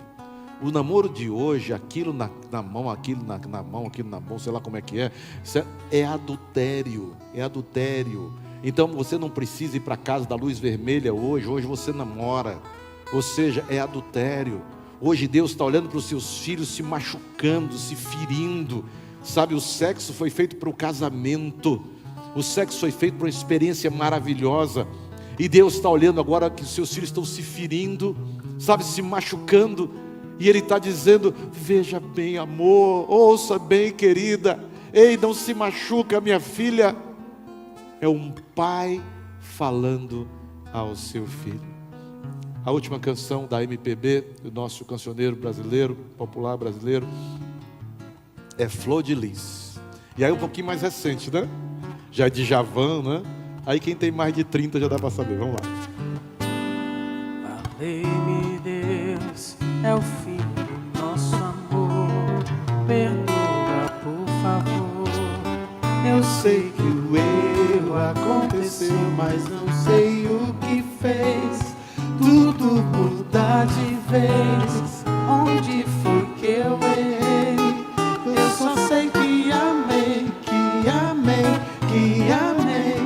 O namoro de hoje, aquilo na mão, aquilo na mão, aquilo na mão, sei lá como é que é. Isso é adultério, é adultério. Então você não precisa ir para a casa da luz vermelha hoje você namora. Ou seja, é adultério. Hoje Deus está olhando para os seus filhos se machucando, se ferindo. Sabe, o sexo foi feito para o casamento. O sexo foi feito para uma experiência maravilhosa. E Deus está olhando agora que os seus filhos estão se ferindo, sabe, se machucando. E Ele está dizendo: veja bem, amor, ouça bem, querida. Ei, não se machuca, minha filha. É um pai falando ao seu filho. A última canção da MPB, do nosso cancioneiro brasileiro, popular brasileiro, é Flor de Lis. E aí um pouquinho mais recente, né? Já é Djavan, né? Aí quem tem mais de 30 já dá para saber, vamos lá. Valei-me Deus, é o fim do nosso amor. Perdoa, por favor. Eu sei que o erro aconteceu, mas não sei o que fez tudo mudar de vez. Onde foi que eu errei? Eu só sei que amei, que amei, que amei,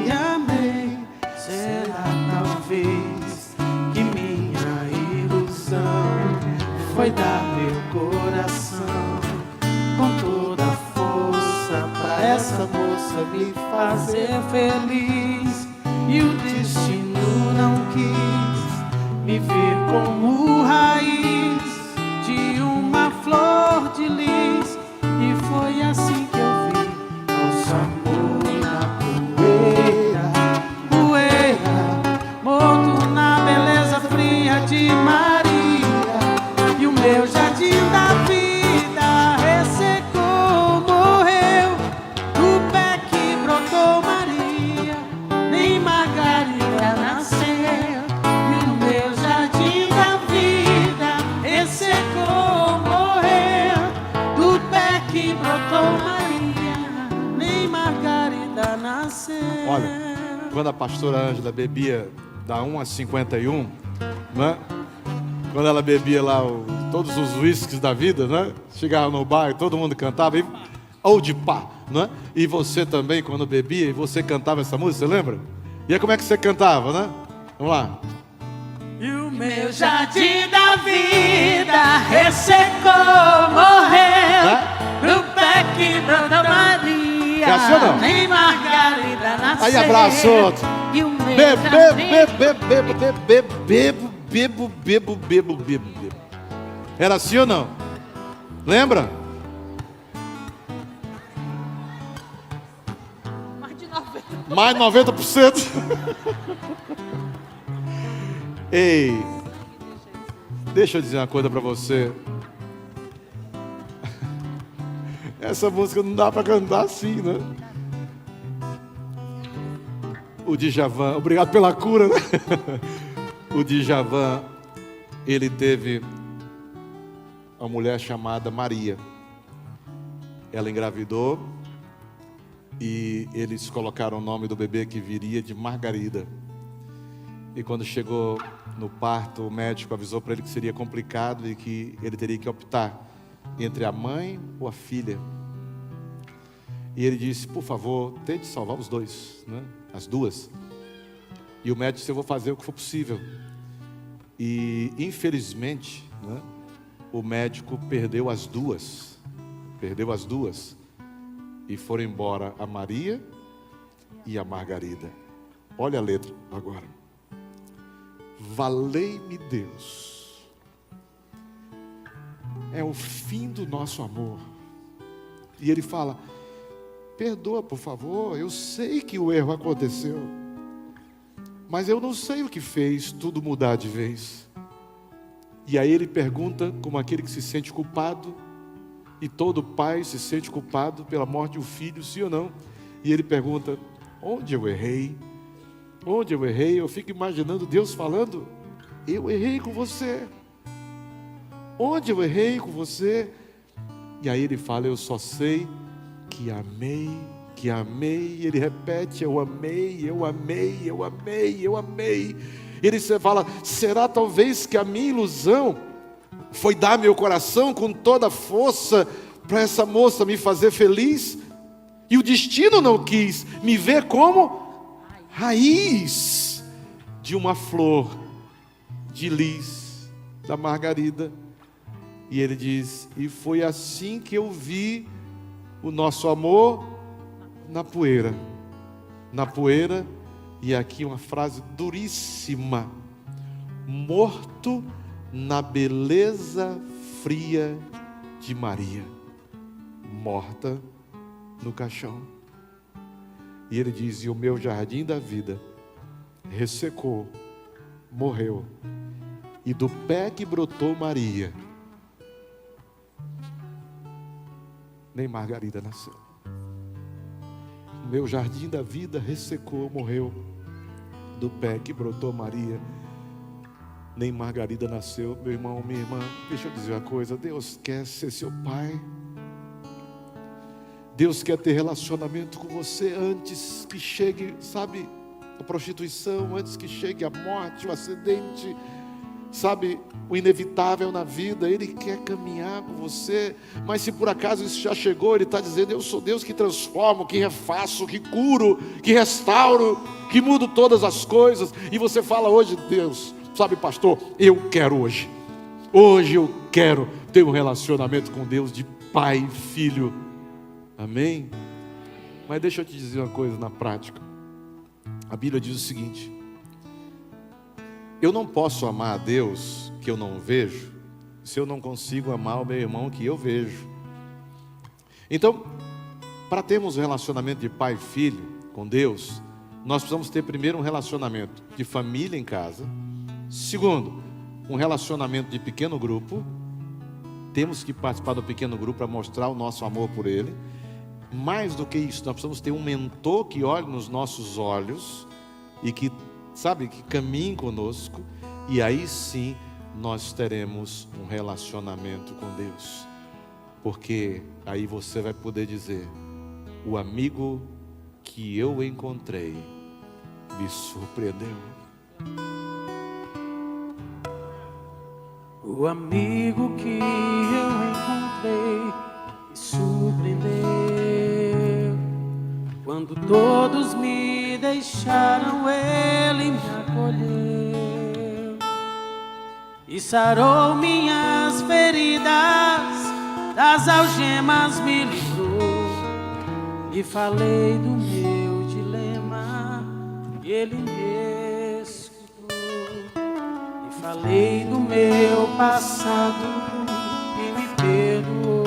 que amei. Será talvez que minha ilusão foi dar meu coração com toda a força pra essa moça me fazer feliz. E o destino não quis me ver como raiz de uma flor de lis. E foi assim que eu vi nosso amor na poeira, poeira, morto na beleza fria de Maria. E o meu jardim da vida ressecou, morreu do pé que brotou Maria. Nem Margarida nasceu. E o meu jardim da vida ressecou, morreu do pé que brotou Maria. Nem Margarida nasceu. Olha, quando a pastora Ângela bebia da 1 a 51, né? Quando ela bebia lá todos os uísques da vida, né? Chegava no bar e todo mundo cantava, ou de pá, né? E você também, quando bebia, e você cantava essa música, você lembra? E aí como é que você cantava, né? Vamos lá. E o meu jardim da vida ressecou, morreu no pé que brotou Maria. É assim ou não? Nem Margarida nasceu. Aí abraço outro. E o meu bebo. Era assim ou não? Lembra? Mais de 90%. Ei, deixa eu dizer uma coisa para você. Essa música não dá para cantar assim, né? O Djavan, obrigado pela cura, né? O Djavan, ele teve uma mulher chamada Maria. Ela engravidou e eles colocaram o nome do bebê que viria de Margarida. E quando chegou no parto, o médico avisou para ele que seria complicado e que ele teria que optar entre a mãe ou a filha. E ele disse: por favor, tente salvar os dois, né? As duas. E o médico disse: eu vou fazer o que for possível. E infelizmente, né, o médico perdeu as duas. E foram embora a Maria e a Margarida. Olha a letra agora. Valei-me Deus, é o fim do nosso amor. E ele fala: perdoa, por favor, eu sei que o erro aconteceu, mas eu não sei o que fez tudo mudar de vez. E aí ele pergunta, como aquele que se sente culpado, e todo pai se sente culpado pela morte de um filho, sim ou não? E ele pergunta: onde eu errei? Onde eu errei? Eu fico imaginando Deus falando: eu errei com você. Onde eu errei com você? E aí ele fala: eu só sei que amei, que amei. E ele repete: eu amei, eu amei, eu amei, eu amei. Ele fala: será talvez que a minha ilusão foi dar meu coração com toda a força para essa moça me fazer feliz, e o destino não quis me ver como raiz de uma flor de lis, da margarida. E ele diz: e foi assim que eu vi o nosso amor na poeira. Na poeira, e aqui uma frase duríssima: morto na beleza fria de Maria, morta no caixão. E ele diz: e o meu jardim da vida ressecou, morreu, e do pé que brotou Maria, nem margarida nasceu. O meu jardim da vida ressecou, morreu, do pé que brotou Maria, nem margarida nasceu. Meu irmão, minha irmã, deixa eu dizer uma coisa: Deus quer ser seu pai. Deus quer ter relacionamento com você antes que chegue, sabe, a prostituição, antes que chegue a morte, o acidente, sabe, o inevitável na vida. Ele quer caminhar com você. Mas se por acaso isso já chegou, Ele está dizendo: eu sou Deus que transformo, que refaço, que curo, que restauro, que mudo todas as coisas. E você fala hoje: Deus, sabe, pastor, eu quero hoje eu quero ter um relacionamento com Deus de pai e filho. Amém? Mas deixa eu te dizer uma coisa na prática. A Bíblia diz o seguinte: eu não posso amar a Deus que eu não vejo, se eu não consigo amar o meu irmão que eu vejo. Então, para termos um relacionamento de pai e filho com Deus, nós precisamos ter primeiro um relacionamento de família em casa. Segundo, um relacionamento de pequeno grupo. Temos que participar do pequeno grupo para mostrar o nosso amor por Ele. Mais do que isso, nós precisamos ter um mentor que olhe nos nossos olhos e que, sabe, que caminhe conosco. E aí sim nós teremos um relacionamento com Deus. Porque aí você vai poder dizer: o amigo que eu encontrei me surpreendeu. O amigo que eu encontrei me surpreendeu. Quando todos me deixaram, Ele me acolheu e sarou minhas feridas, das algemas me livrou. E falei do meu dilema e Ele me escutou. E falei do meu passado e me perdoou.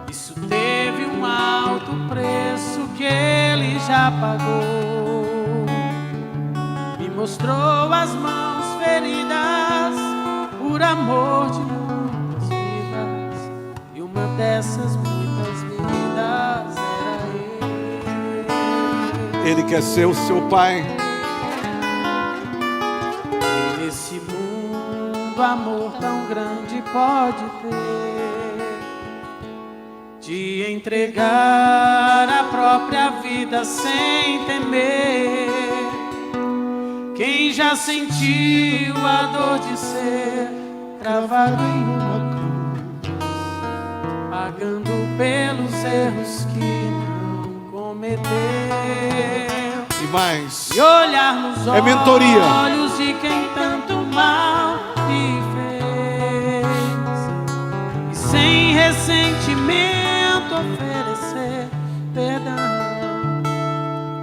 Isso teve um alto preço que Ele já pagou. Me mostrou as mãos feridas por amor de muitas vidas, e uma dessas muitas vidas era Ele. Ele quer ser o seu pai. E nesse mundo amor tão grande pode ter, de entregar a própria vida sem temer. Quem já sentiu a dor de ser cravado em uma cruz, pagando pelos erros que não cometeu, E mais, e olhar nos é mentoria. olhos de quem tanto mal me fez, e sem ressentimento oferecer perdão.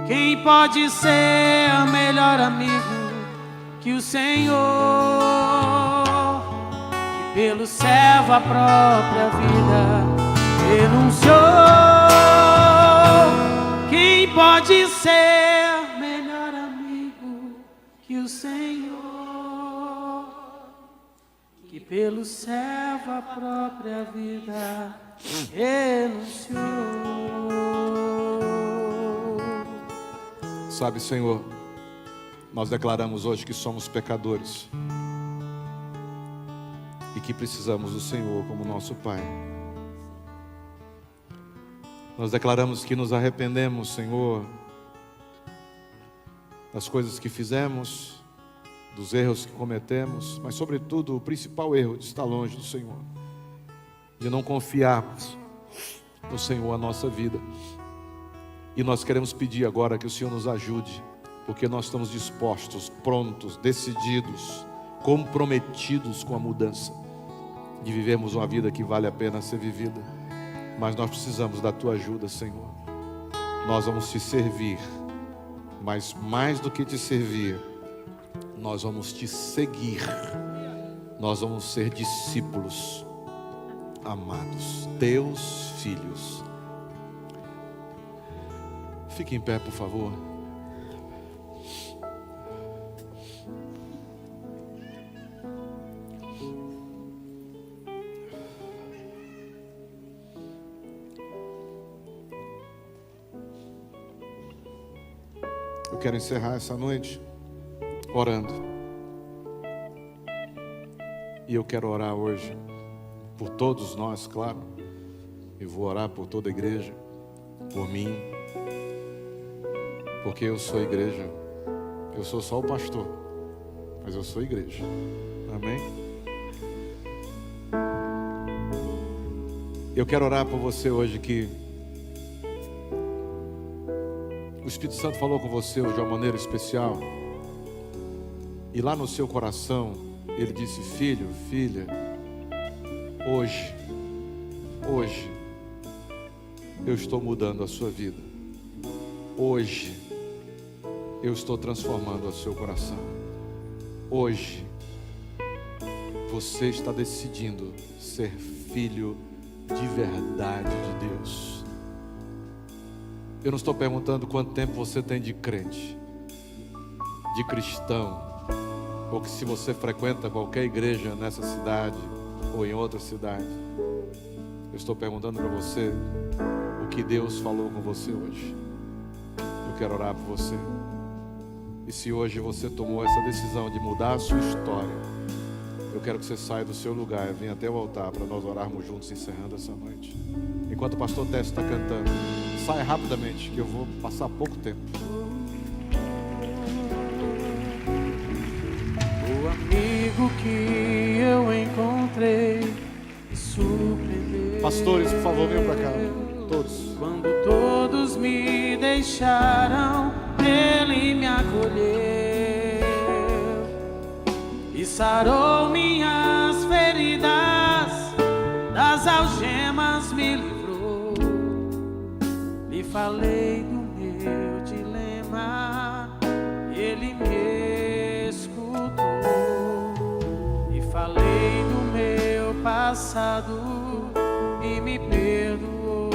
Quem pode ser melhor amigo que o Senhor, que pelo servo a própria vida renunciou? Quem pode ser melhor amigo que o Senhor, que pelo servo a própria vida renunciou? Sabe, Senhor, nós declaramos hoje que somos pecadores e que precisamos do Senhor como nosso Pai. Nós declaramos que nos arrependemos, Senhor, das coisas que fizemos, dos erros que cometemos, mas sobretudo o principal erro de estar longe do Senhor, de não confiarmos no Senhor a nossa vida. E nós queremos pedir agora que o Senhor nos ajude, porque nós estamos dispostos, prontos, decididos, comprometidos com a mudança, de vivermos uma vida que vale a pena ser vivida. Mas nós precisamos da tua ajuda, Senhor. Nós vamos te servir, mas mais do que te servir, nós vamos te seguir. Nós vamos ser discípulos amados, teus filhos. Fique em pé, por favor. Eu quero encerrar essa noite orando. E eu quero orar hoje por todos nós, claro. Eu vou orar por toda a igreja, por mim, porque eu sou igreja. Eu sou só o pastor, mas eu sou igreja. Amém? Eu quero orar por você hoje que o Espírito Santo falou com você hoje de uma maneira especial. E lá no seu coração, Ele disse: filho, filha, hoje, eu estou mudando a sua vida. Hoje, eu estou transformando o seu coração. Hoje, você está decidindo ser filho de verdade de Deus. Eu não estou perguntando quanto tempo você tem de crente, de cristão, ou que se você frequenta qualquer igreja nessa cidade ou em outra cidade. Eu estou perguntando para você o que Deus falou com você hoje. Eu quero orar por você. E se hoje você tomou essa decisão de mudar a sua história, eu quero que você saia do seu lugar e venha até o altar para nós orarmos juntos, encerrando essa noite. Enquanto o pastor Técio está cantando, saia rapidamente, que eu vou passar pouco tempo. O amigo que eu encontrei me surpreendeu. Pastores, por favor, venham para cá. Todos. Quando todos me deixaram, Ele me acolheu e sarou minhas feridas, das algemas me livrou. Lhe falei do meu dilema, Ele me escutou. E falei do meu passado e me perdoou.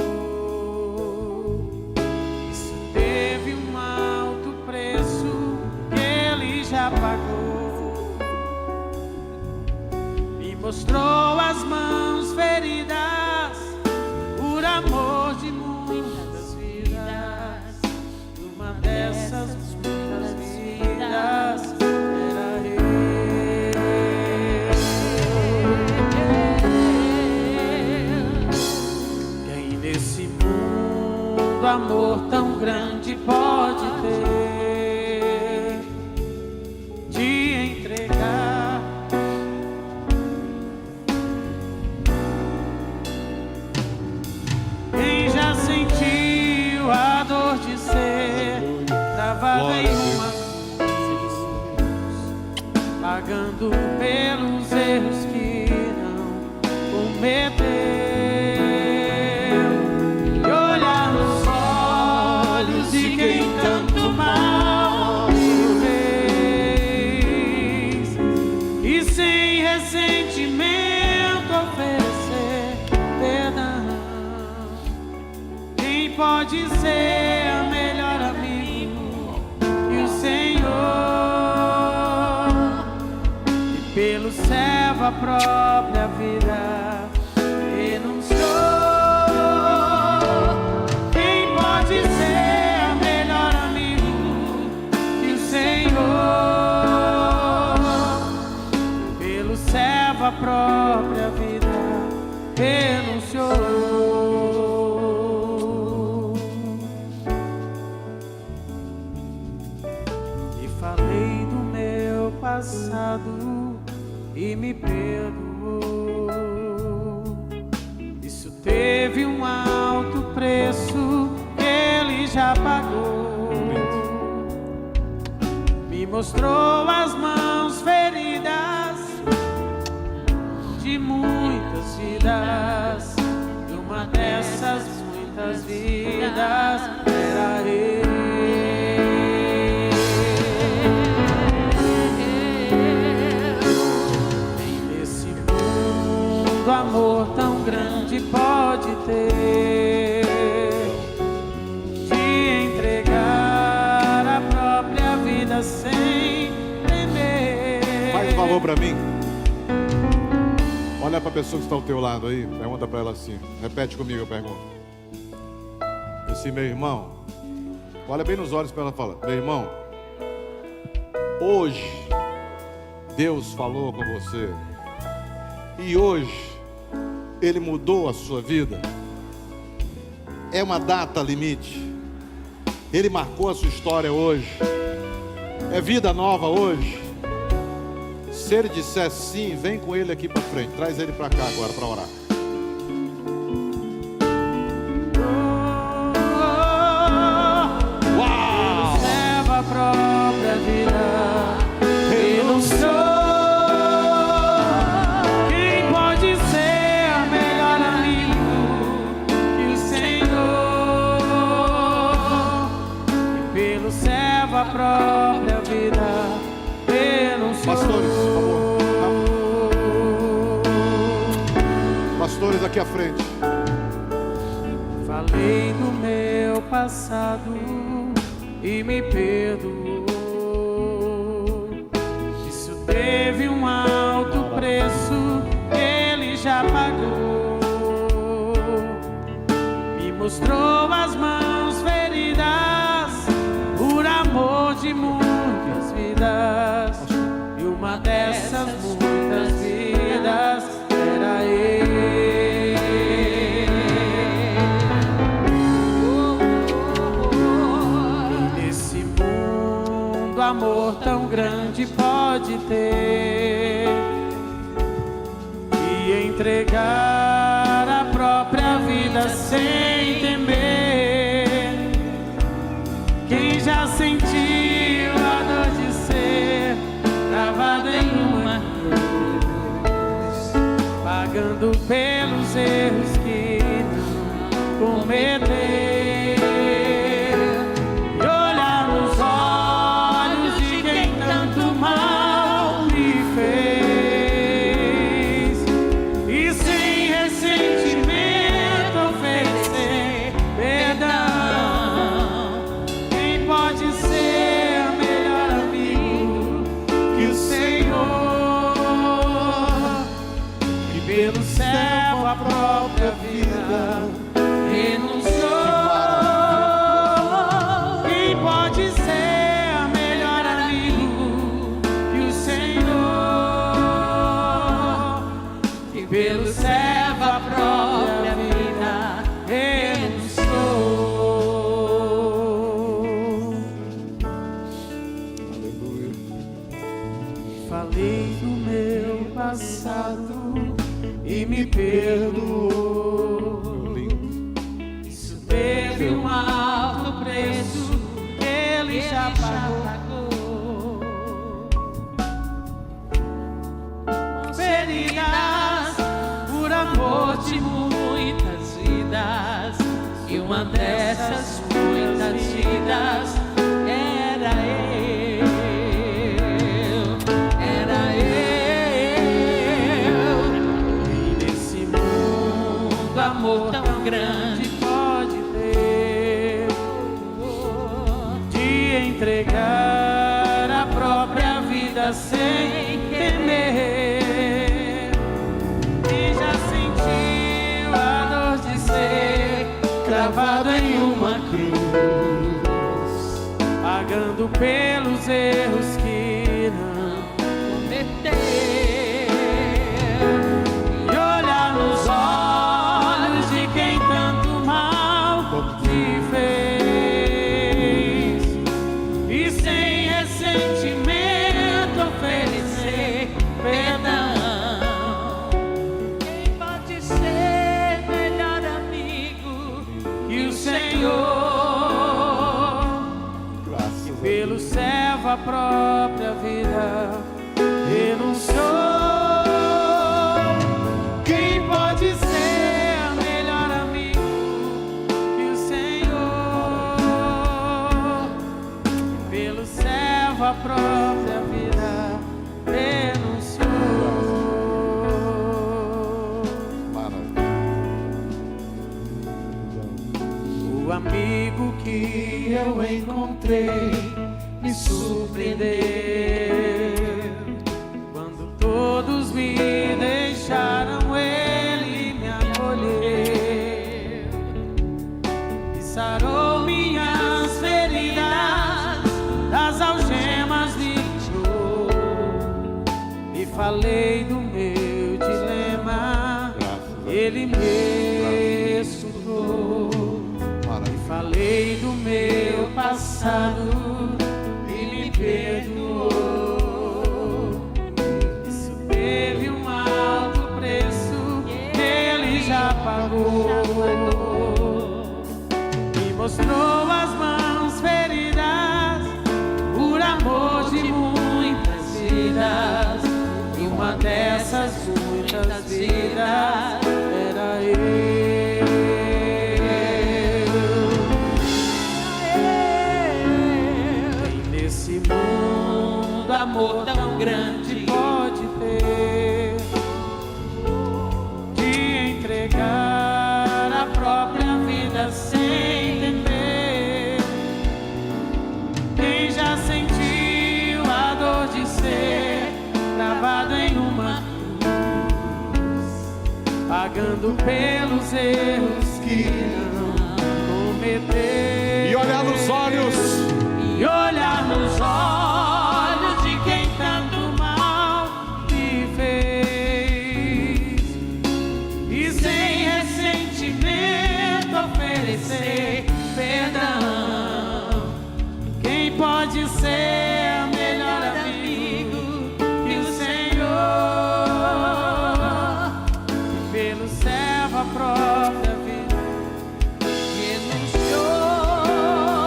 Isso teve um alto preço que Ele já pagou. Me mostrou as mãos feridas por amor de muitas vidas. E uma dessas muitas vidas era eu. Quem nesse mundo amor tão grande pode ter de entregar? Quem já sentiu a dor de ser travada em uma cruz, pagando pelos erros que não cometeu, e olhar nos olhos de quem tanto mal me fez, e sem ressentimento oferecer perdão? Quem pode ser a melhor amigo que o Senhor, e pelo servo a própria vida renunciou? Quem pode ser a melhor amigo que o Senhor, pelo servo a própria vida renunciou? E falei do meu passado e me perdoou. Isso teve um alto preço que Ele já pagou. Me mostrou as mãos feridas de muitas vidas, e uma dessas muitas vidas era Ele. Do amor tão grande pode ter de entregar a própria vida sem temer. Faz um favor para mim. Olha para a pessoa que está ao teu lado aí. Pergunta para ela assim. Repete comigo a pergunta. Esse meu irmão. Olha bem nos olhos para ela e fala: meu irmão, hoje Deus falou com você. E hoje Ele mudou a sua vida. É uma data limite. Ele marcou a sua história hoje. É vida nova hoje. Se Ele disser sim, vem com Ele aqui para frente. Traz Ele para cá agora para orar. Uau! Leva a própria vida. Renunciou. A própria vida renunciou. Pastores, por favor. Pastores aqui à frente. Falei do meu passado e me perdoou. Isso teve um alto preço que Ele já pagou. Me mostrou as mãos feridas por amor de muitas vidas, e uma dessas muitas vidas era Ele. E nesse mundo amor tão grande pode ter e entregar a própria vida sem temer. Quem já sentiu a dor de ser travado em uma cruz, pagando pelos erros que não cometeu, e olhar nos olhos de quem tanto mal me fez, e sem ressentimento oferecer perdão. Pode ser melhor amigo que o Senhor, que pelo céu a própria vida renunciou. Quem pode ser melhor amigo que o Senhor, que pelo céu a própria vida renunciou. Falei do meu passado e me perdoou. Isso teve um alto preço que Ele já pagou. Feridas por amor de muitas vidas, e uma dessas muitas vidas era Ele. Amor tão grande pode ter de entregar a própria vida sem temer. Quem já sentiu a dor de ser cravado em uma cruz, pagando pelos erros que não cometeu, e olhar nos olhos de quem tanto mal te fez, e sem ressentimento oferecer perdão. a própria vida, renunciou. Quem pode ser melhor amigo que o Senhor? Pelo servo a própria vida renunciou. O amigo que eu encontrei me surpreendeu. Quando todos me deixaram, ele me acolheu e sarou minhas feridas, das algemas me tirou. E falei do meu dilema, ele me escutou. Falei do meu passado e me perdoou. Isso teve um alto preço que ele já pagou. Me mostrou as mãos feridas por amor de muitas vidas. E uma dessas muitas vidas era ele. Amor tão grande pode ter de entregar a própria vida sem temer. Quem já sentiu a dor de ser travado em uma cruz, pagando pelos erros que não cometeu. E olhar nos olhos, e olhar nos olhos perdão. Quem pode ser melhor amigo que o Senhor? E pelo servo a própria vida renunciou.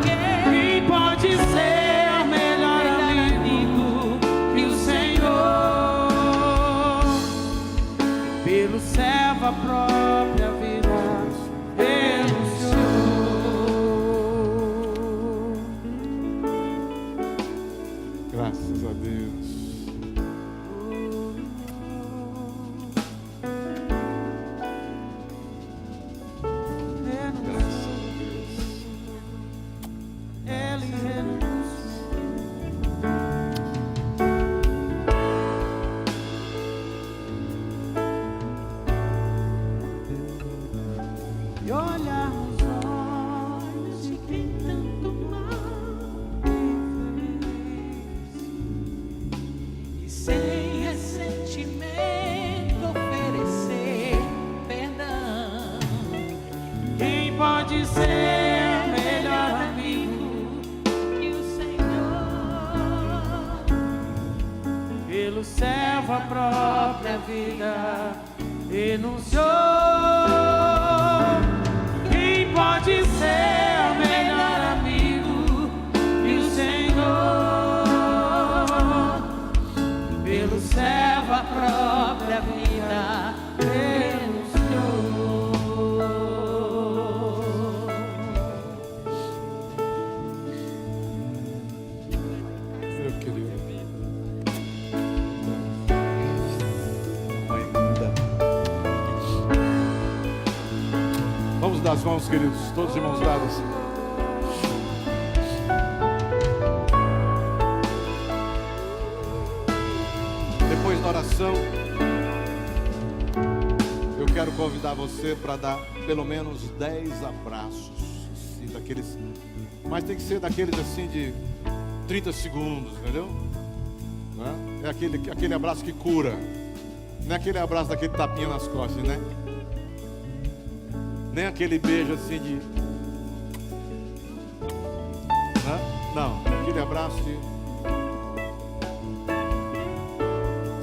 Quem pode ser melhor amigo que o Senhor? E pelo servo a própria vida renunciou. graças a Deus. Graças a Deus. Ele renunciou. E olhar nos olhos de quem tanto mal me fez, E sem ressentimento oferecer perdão. quem pode ser melhor amigo Que o Senhor, pelo servo a própria vida renunciou? Quem pode ser melhor amigo que o Senhor? Pelo servo a própria vida renunciou. Meu querido. Vamos dar as mãos, queridos, todos de mãos dadas. Depois da oração, eu quero convidar você para dar pelo menos 10 abraços, assim, daqueles, mas tem que ser daqueles assim de 30 segundos, entendeu? Né? É aquele abraço que cura, não é aquele abraço daquele tapinha nas costas, né? Nem aquele beijo assim de... Né? Não, aquele abraço de...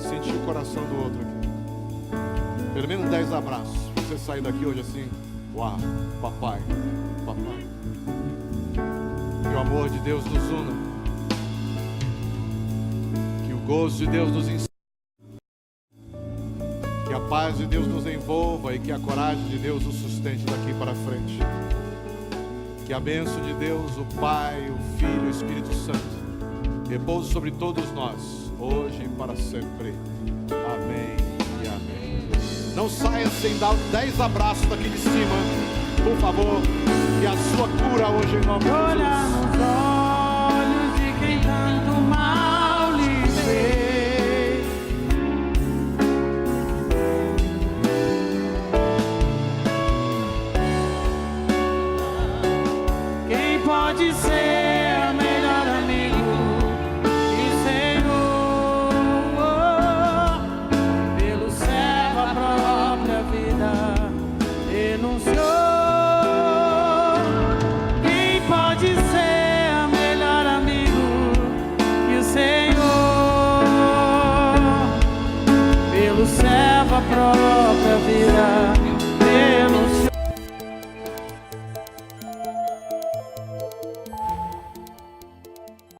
sentir o coração do outro aqui. Pelo menos 10 abraços. Você sair daqui hoje assim, uau, papai, papai. Que o amor de Deus nos una. gozo de Deus nos ensina, que a paz de Deus nos envolva e que a coragem de Deus nos sustente daqui para frente. Que a bênção de Deus, o Pai, o Filho e o Espírito Santo repouse sobre todos nós, hoje e para sempre. Amém e amém. Não saia sem dar 10 abraços daqui de cima, por favor. Que a sua cura hoje em nome de Jesus. Olha nos olhos de quem tanto mal lhe fez. Quem pode ser melhor amigo que o Senhor? Pelo servo a própria vida renunciou. Pode ser melhor amigo que o Senhor, pelo servo a própria vida